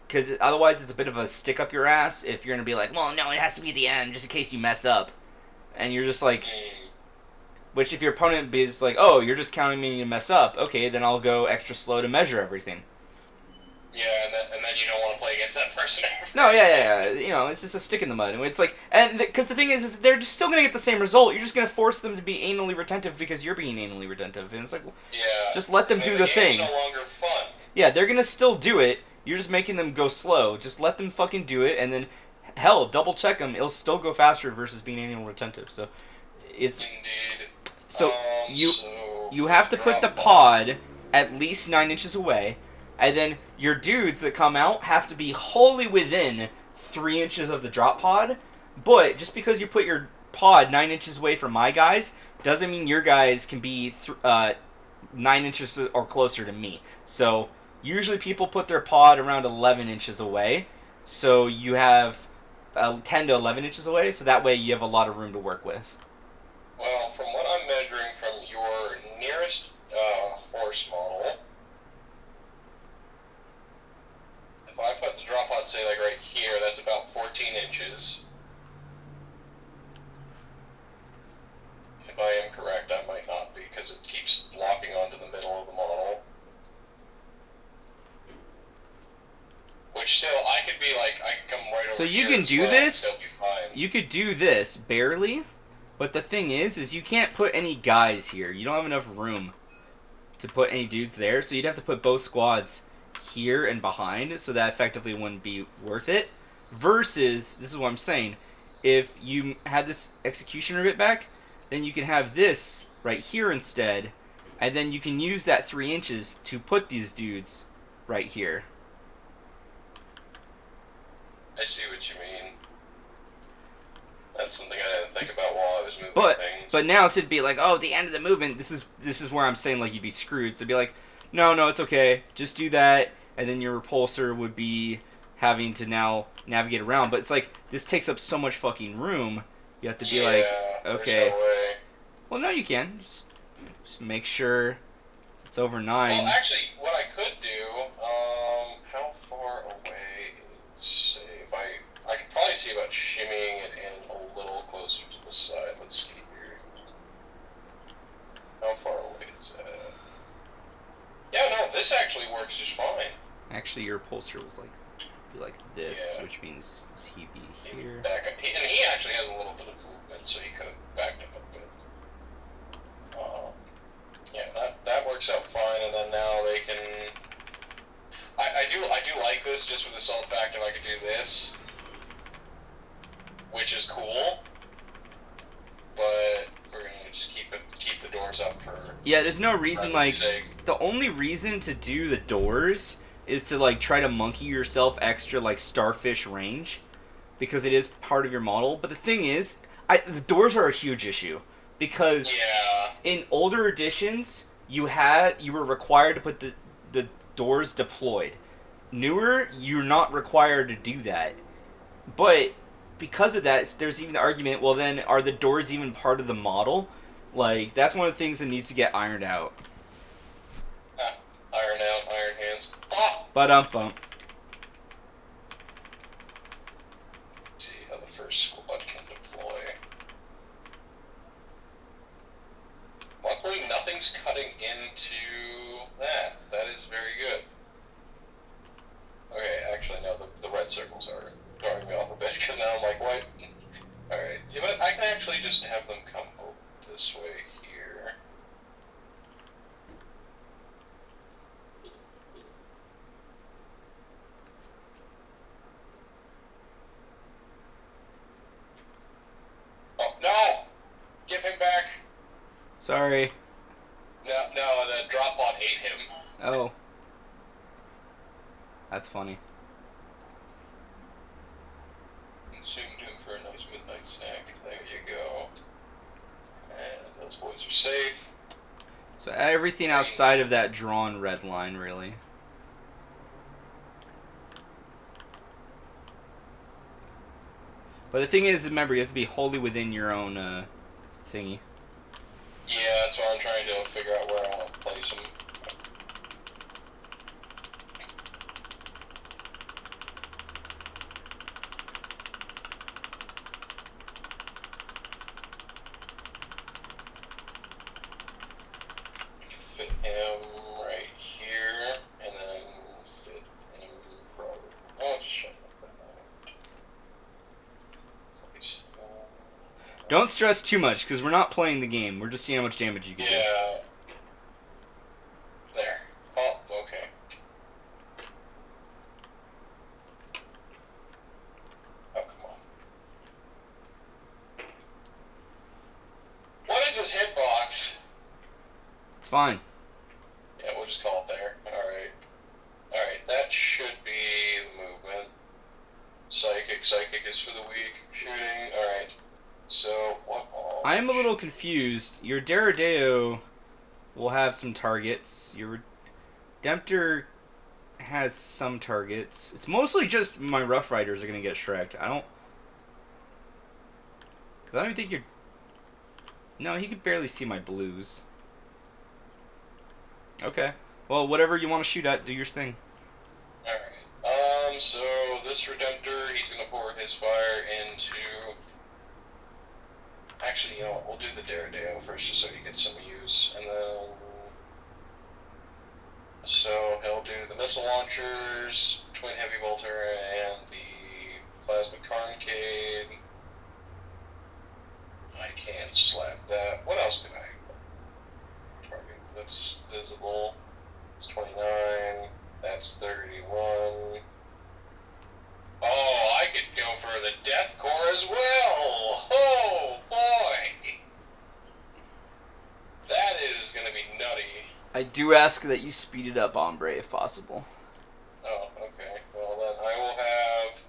Because otherwise, it's a bit of a stick up your ass if you're going to be like, well, no, it has to be at the end just in case you mess up. And you're just like, which if your opponent is like, oh, you're just counting me to mess up, okay, then I'll go extra slow to measure everything. Yeah, and then you don't want to play against that person. No, yeah. You know, it's just a stick in the mud. And it's like, and because the thing is they're just still gonna get the same result. You're just gonna force them to be anally retentive because you're being anally retentive, and it's like, well, Yeah. just let them do the game's thing. no longer fun. Yeah, they're gonna still do it. You're just making them go slow. Just let them fucking do it, and then, hell, double check them. It'll still go faster versus being anal retentive. So, it's Indeed. so you So you have to put the pod at least 9 inches away, and then your dudes that come out have to be wholly within 3 inches of the drop pod. But just because you put your pod 9 inches away from my guys doesn't mean your guys can be 9 inches or closer to me. So usually people put their pod around 11 inches away. So you have 10 to 11 inches away. So that way you have a lot of room to work with. Well, from what I'm measuring from your nearest horse model, if I put the drop pod, say, like right here, that's about 14 inches. If I am correct, I might not be, because it keeps locking onto the middle of the model. Which still, I could be like, I could come right over So you here can as do well, this. and still be fine. You could do this barely, but the thing is you can't put any guys here. You don't have enough room to put any dudes there, so you'd have to put both squads here and behind, so that effectively wouldn't be worth it. Versus, this is what I'm saying, if you had this executioner bit back, then you can have this right here instead, and then you can use that 3 inches to put these dudes right here. I see what you mean. That's something I didn't think about while I was moving things. But now it'd be like, oh, the end of the movement. This is where I'm saying like you'd be screwed. So it'd be like, no, it's okay. Just do that, and then your repulsor would be having to now navigate around. But it's like this takes up so much fucking room. You have to be like, okay. There's no way. Well, no, you can. Just make sure it's over 9. Well, actually, what I could do, how far away is, say, if I could probably see about shimmying it in a little closer to the side. Let's see here. How far away is that? Yeah, no, this actually works just fine. Actually, your repulsor was like be like this, Yeah. which means he'd be here. Back up. And he actually has a little bit of movement, so he could have backed up a bit. Yeah, that works out fine, and then now they can... I do like this, just for the sole fact if I could do this, which is cool, but we're gonna just keep the doors up for... Yeah, there's no reason, like, sake. the only reason to do the doors is to, like, try to monkey yourself extra, like, starfish range, because it is part of your model. But the thing is, the doors are a huge issue, because in older editions, you were required to put the doors deployed. Newer, you're not required to do that. But because of that, there's even the argument, well then, are the doors even part of the model? Like, that's one of the things that needs to get ironed out. Iron out, iron hands. Ah! But See, Sorry. No, the drop bot ate him. Oh. That's funny. Consumed him for a nice midnight snack. There you go. And those boys are safe. So everything outside of that drawn red line, really. But the thing is, remember, you have to be wholly within your own thingy. Yeah, that's why I'm trying to figure out where I want to place them. Fit him right here, and then fit him probably. Oh, just shut up. Don't stress too much, because we're not playing the game. We're just seeing how much damage you can do. Yeah. There. Oh, okay. Oh, come on. What is this hitbox? It's fine. Yeah, we'll just call it there. Alright. Alright, that should be the movement. Psychic is for the weak. Shooting, alright. So, what all? I'm a little confused. Your Deredeo will have some targets. Your Redemptor has some targets. It's mostly just my Rough Riders are going to get Shrek'd. I don't... Because I don't even think you're... No, he could barely see my blues. Okay. Well, whatever you want to shoot at, do your thing. Alright. So this Redemptor, he's gonna pour his fire into... Actually, you know what, we'll do the Deredeo first just so he gets some use, and then... So he'll do the missile launchers, Twin Heavy Bolter, and the Plasma Carncade. I can't slap that. What else can I target? That's visible. It's 29. That's 31. Oh, I could go for the Death Core as well. Oh, boy. That is going to be nutty. I do ask that you speed it up, Ombre, if possible. Oh, okay. Well, then I will have...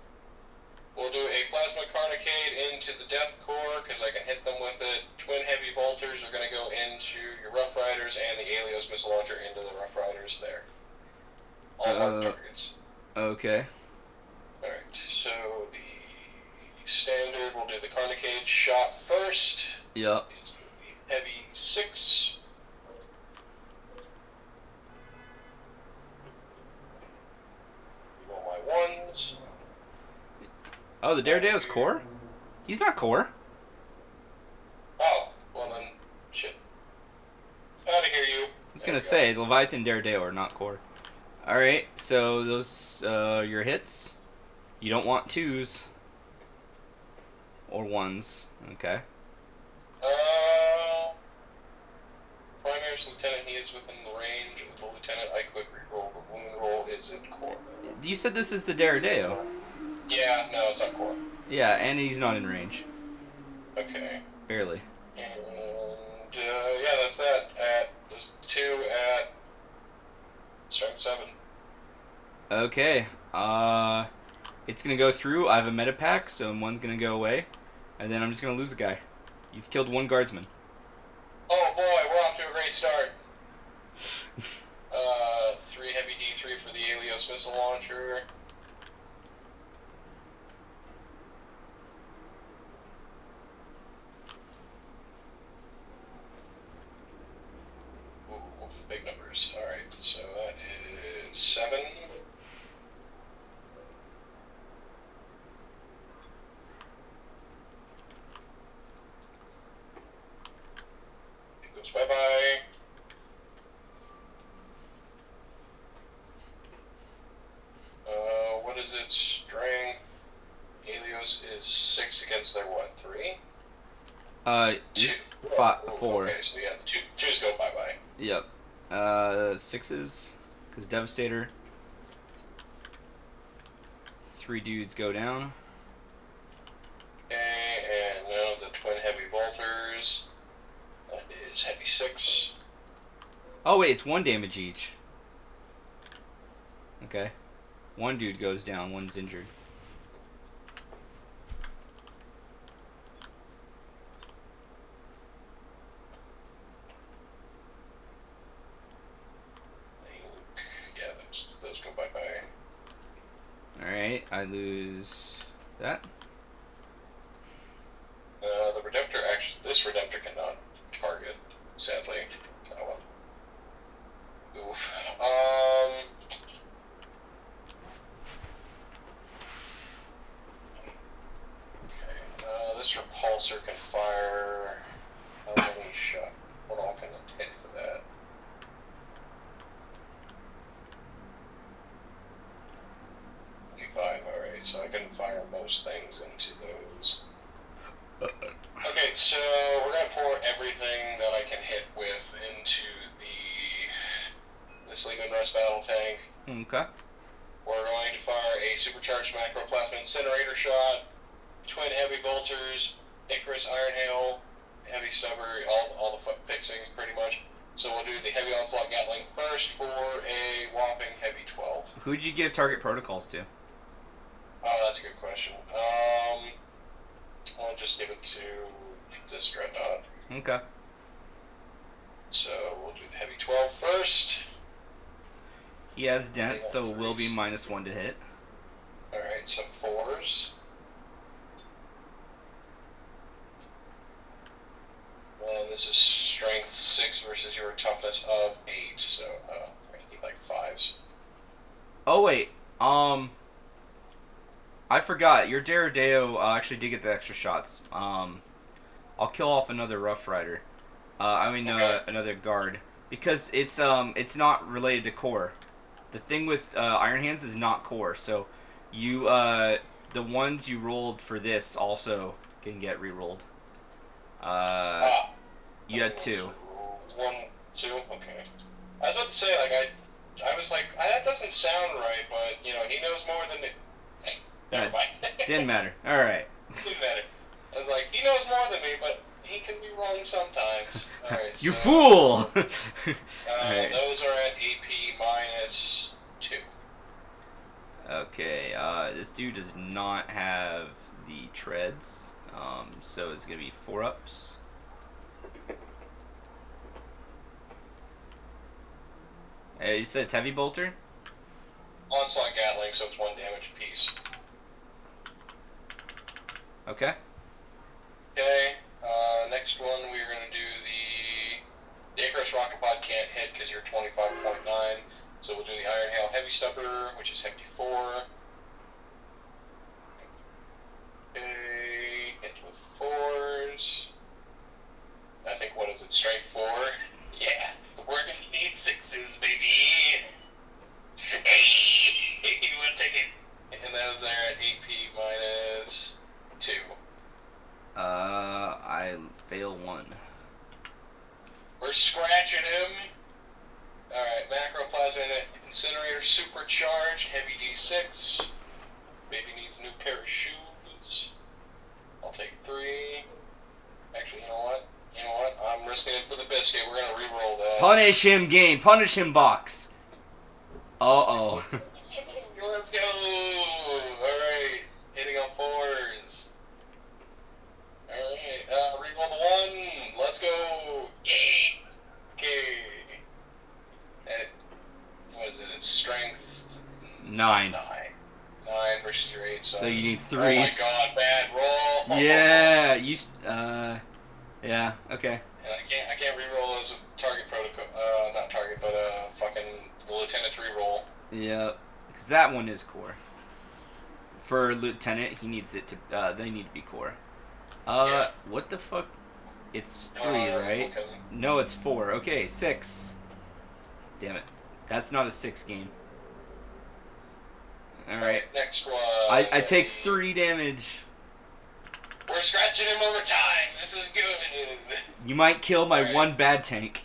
We'll do a Plasma Carnicade into the Death Core, because I can hit them with it. Twin Heavy Bolters are going to go into your Rough Riders, and the Alios Missile Launcher into the Rough Riders there. All marked targets. Okay. Alright, so the standard, we'll do the Carnicade shot first. Yep. Heavy 6. Roll my ones. Oh, the Daredeo's core? He's not core. Oh, well then, shit. Out of here, you. I was going to say, Leviathan, Daredeo are not core. Alright, so those, your hits. You don't want 2s. Or 1s. Okay. Primary Lieutenant, he is within the range of the Lieutenant. I could reroll, but wound roll isn't core. You said this is the Daredeo. Yeah, no, it's not core. Yeah, and he's not in range. Okay. Barely. And, yeah, that's that. There's 2 at strength 7. Okay. It's gonna go through. I have a meta pack, so one's gonna go away. And then I'm just gonna lose a guy. You've killed 1 guardsman. Oh boy, we're off to a great start. 3 heavy D3 for the Alios Missile Launcher. Ooh, big numbers. Alright, so that is 7. It goes bye-bye. What is its strength? Alios is 6 against their what, 3? 2. 4. Okay, so yeah, the 2's go bye-bye. Yep. 6s, because Devastator. 3 dudes go down. Okay, and now the Twin Heavy Bolters. That is heavy d6. Oh wait, it's 1 damage each. Okay. One dude goes down, one's injured. Yeah, those go bye-bye. Alright, I lose that. The Redemptor, actually, this Redemptor cannot target, sadly. Oh well. Oof. Okay. This Repulsor can fire how many shot? What all can it hit for that? 25, alright, so I can fire most things into those. Okay, so we're gonna pour everything that I can hit with into the Sleep and Rest Battle Tank. Okay. We're going to fire a supercharged macroplasma incinerator shot, twin heavy bolters, Icarus Iron Hail, heavy stubber, all the fixings pretty much. So we'll do the heavy onslaught Gatling first for a whopping heavy 12. Who'd you give target protocols to? Oh, that's a good question. I'll just give it to this Dreadnought. Okay. So we'll do the heavy 12 first. He has dent, so will be -1 to hit. Alright, so 4s. And this is strength 6 versus your toughness of 8, so I need like 5s. Oh wait, I forgot. Your Deredeo actually did get the extra shots. I'll kill off another Rough Rider. Okay. Another guard, because it's not related to core. The thing with Iron Hands is not core, so you the ones you rolled for this also can get re-rolled. You had 2. 1, 2, okay. I was about to say, like, I was like, that doesn't sound right, but, you know, he knows more than me. Never mind. Didn't matter. Alright. Didn't matter. I was like, he knows more than me, but he can be wrong sometimes. Alright, You so, fool! Right. Those are at AP -2. Okay, this dude does not have the treads, so it's gonna be 4-ups. You said it's heavy bolter? Onslaught Gatling, so it's 1 damage apiece. Okay. Okay, next one we're going to do the Icarus Rocket Pod can't hit because you're 25.9, so we'll do the Iron Hail Heavy Stubber, which is heavy 4. Okay, hit with 4s. I think, what is it, strength 4? Yeah, we're going to need 6s, baby! Hey, we'll take it. And those are at AP -2. I fail 1. We're scratching him. Alright, Macroplasma Incinerator supercharged, heavy D6. Baby needs a new pair of shoes. I'll take 3. Actually, you know what? I'm risking it for the biscuit. We're gonna re-roll that. Punish him, game. Punish him, box. Uh-oh. Let's go! Alright, hitting on 4s. Alright, re-roll the 1. Let's go! Yay! Okay. What is it? It's strength 9. 9 versus your 8. So you need 3s. Oh my god, bad roll! Yeah, yeah, okay. And I can't re-roll those with target protocol. Not target, but fucking the Lieutenant 3 roll. Yeah, because that one is core. For Lieutenant, he needs it to. They need to be core. Yeah. What the fuck? It's 3, right? Okay. No, it's 4. Okay, 6. Damn it. That's not a 6 game. Alright. Next one. I take 3 damage. We're scratching him over time. This is good. You might kill my Alright. 1 bad tank.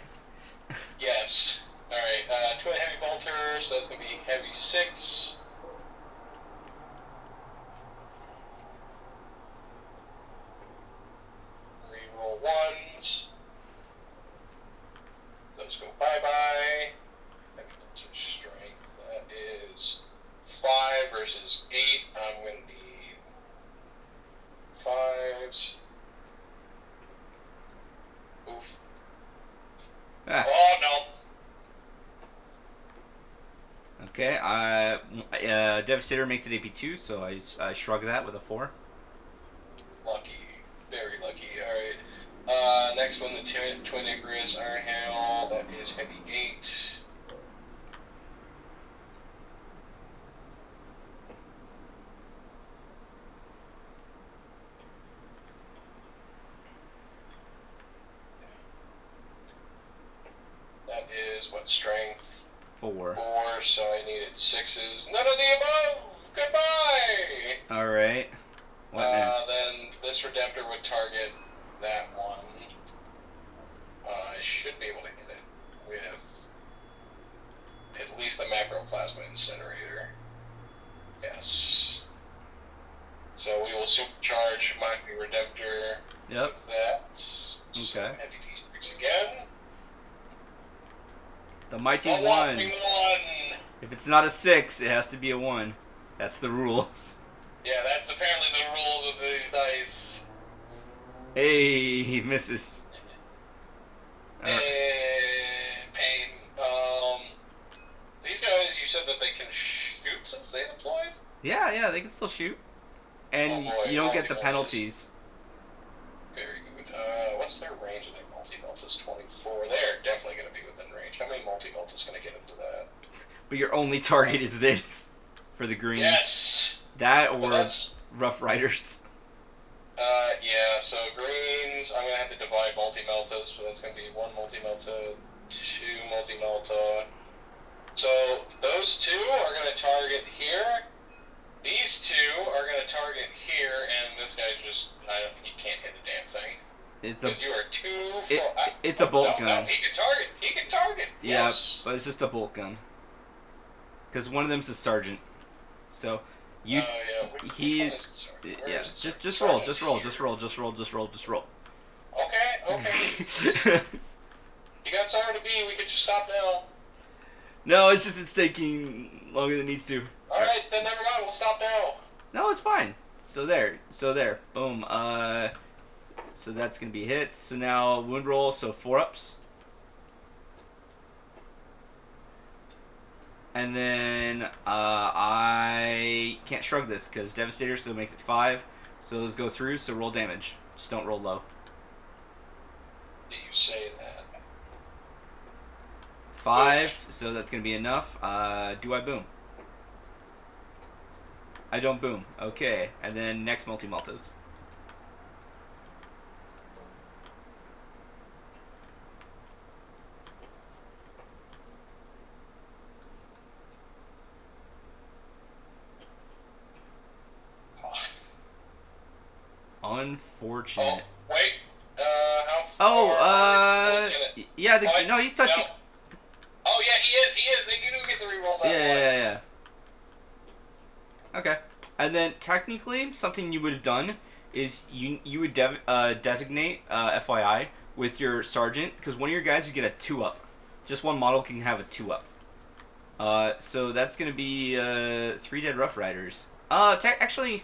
Yes. Alright, twin heavy bolter, so that's going to be heavy 6. Reroll 1s. Okay, Devastator makes it AP2, so I shrug that with a 4. Lucky. Very lucky. Alright. Next one, the Twin Icarus Iron Hail. That is heavy 8. That is what, strength? 4. 4, so I needed 6s. None of the above! Goodbye! Alright. What next? Then this Redemptor would target that one. I should be able to hit it with at least the Macroplasma Incinerator. Yes. So we will supercharge my Redemptor Yep. with that. So Okay. heavy D6 again. The mighty A 1. whopping 1! If it's not a 6, it has to be a 1. That's the rules. Yeah, that's apparently the rules with these dice. Hey, he misses. Pain. These guys, you said that they can shoot since they deployed? Yeah, they can still shoot. And Oh boy, you don't get the multi-meltas. penalties. Very good. What's their range of their multi-meltas? 24. They're definitely going to be within range. How many multi-meltas going to get into that? But your only target is this for the greens. Yes! That or That's, Rough Riders. yeah, so greens, I'm going to have to divide multi-meltas, so that's going to be 1 multi-melta, 2 multi-melta. So those 2 are going to target here. These 2 are going to target here, and this guy's just, he can't hit a damn thing. It's a Because you are too far. it's a bolt no, gun. No, he can target. He can target. Yeah, Yes. but it's just a bolt gun. Because one of them's a sergeant. So you Yeah. Which he one is it, sergeant? Where yeah, is it, sergeant? just roll, Sergeant's just roll. Okay. You got somewhere to be. We could just stop now. No, it's taking longer than it needs to. All right, then never mind. We'll stop now. No, it's fine. So there. Boom. So that's gonna be hits. So now wound roll. So 4-ups. And then I can't shrug this because Devastator still makes it 5. So those go through. So roll damage. Just don't roll low. Do you say that? 5. So that's gonna be enough. Do I boom? I don't boom. Okay. And then next multi-multas. Unfortunate. Oh, wait. How far? Yeah. What? No, he's touching. No. Oh, yeah, he is. They do get to reroll that one. Yeah. Okay. And then technically, something you would have done is you would designate FYI with your sergeant because one of your guys would get a 2-up. Just one model can have a 2-up. So that's gonna be 3 dead Rough Riders. Actually.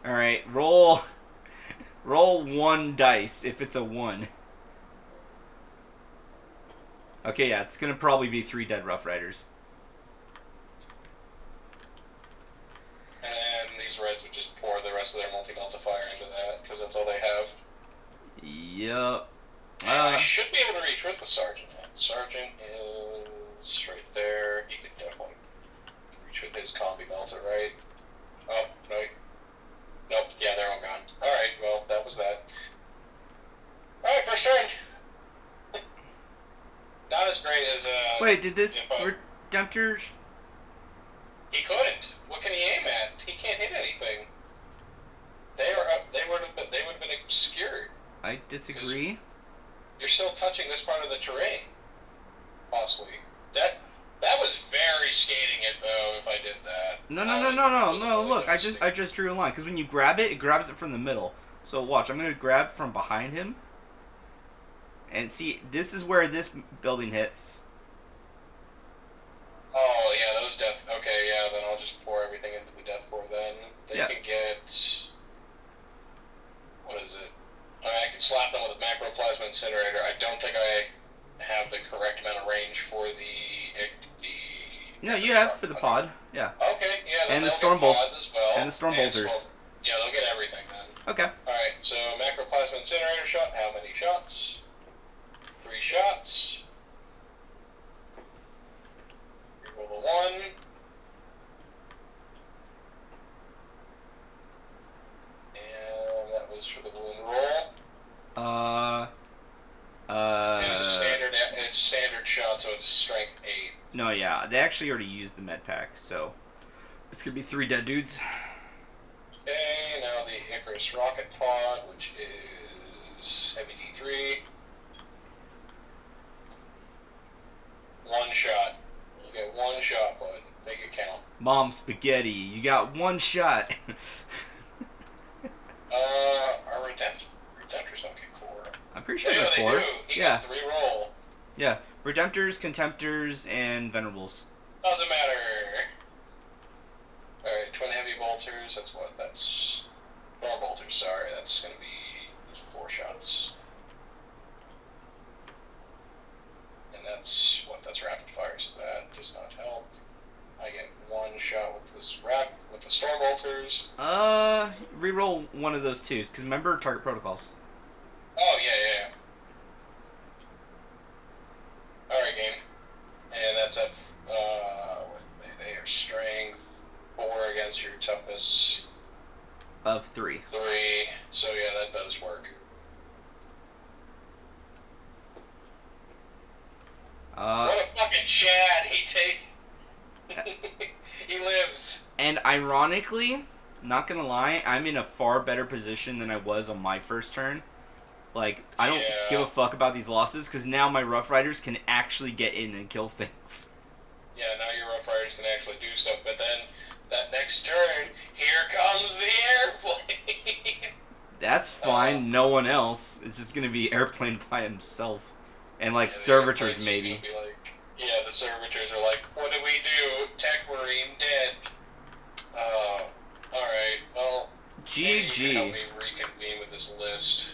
All right, roll 1 dice if it's a 1. Okay, yeah, it's gonna probably be 3 dead Rough Riders. And these reds would just pour the rest of their multi-multiplier into that because that's all they have. Yep. I should be able to reach. Where's the sergeant at? Sergeant is right there. He could definitely reach with his combi melter, right? Oh, right. Nope, yeah, they're all gone. Alright, well, that was that. Alright, first turn! Not as great as, Wait, did this Redemptor... He couldn't. What can he aim at? He can't hit anything. They would have been obscured. I disagree. You're still touching this part of the terrain. Possibly. That was very skating it though. If I did that. No. Look, I just drew a line because when you grab it, it grabs it from the middle. So watch, I'm gonna grab from behind him. And see, this is where this building hits. Oh yeah, those death. Okay, yeah. Then I'll just pour everything into the death core. Then they can get. What is it? I can slap them with a macroplasma incinerator. I don't think I have the correct amount of range for the. No, you have for the pod. Yeah. Okay, yeah, then And the they'll storm get bolt. pods as well. And the storm bolters. Yeah, they'll get everything then. Okay. Alright, so macroplasma incinerator shot. How many shots? 3 shots. Reroll the 1. And that was for the wound roll. It's standard shot, so it's a strength 8. No, yeah, they actually already used the med pack, so it's gonna be 3 dead dudes. Okay, now the Icarus rocket pod, which is heavy D3. 1 shot. You get 1 shot, bud. Make it count. Mom spaghetti, you got 1 shot. Our Redemptors don't get core. I'm pretty sure Yeah, they're they core. do. He Yeah. gets the reroll. Yeah. Redemptors, Contemptors, and Venerables. Doesn't matter. Alright, twin heavy bolters. That's what? That's. More bolters, sorry. That's gonna be 4 shots. And that's what? That's rapid fire, so that does not help. I get 1 shot with this with the storm bolters. Reroll one of those twos, because remember target protocols. Oh, yeah. Alright, game. And that's at, they are strength 4 against your toughness Of 3. 3. So, yeah, that does work. What a fucking Chad! He lives. And ironically, not gonna lie, I'm in a far better position than I was on my first turn. Like, I don't give a fuck about these losses, because now my Rough Riders can actually get in and kill things. Yeah, now your Rough Riders can actually do stuff, but then that next turn, here comes the airplane. That's fine. No one else. It's just gonna be Airplane by himself, and like Yeah, the servitors airplane's maybe. just gonna be like, yeah, the servitors are like, what do we do? Tech Marine dead. Alright, well, maybe you can help GG. me reconvene with this list.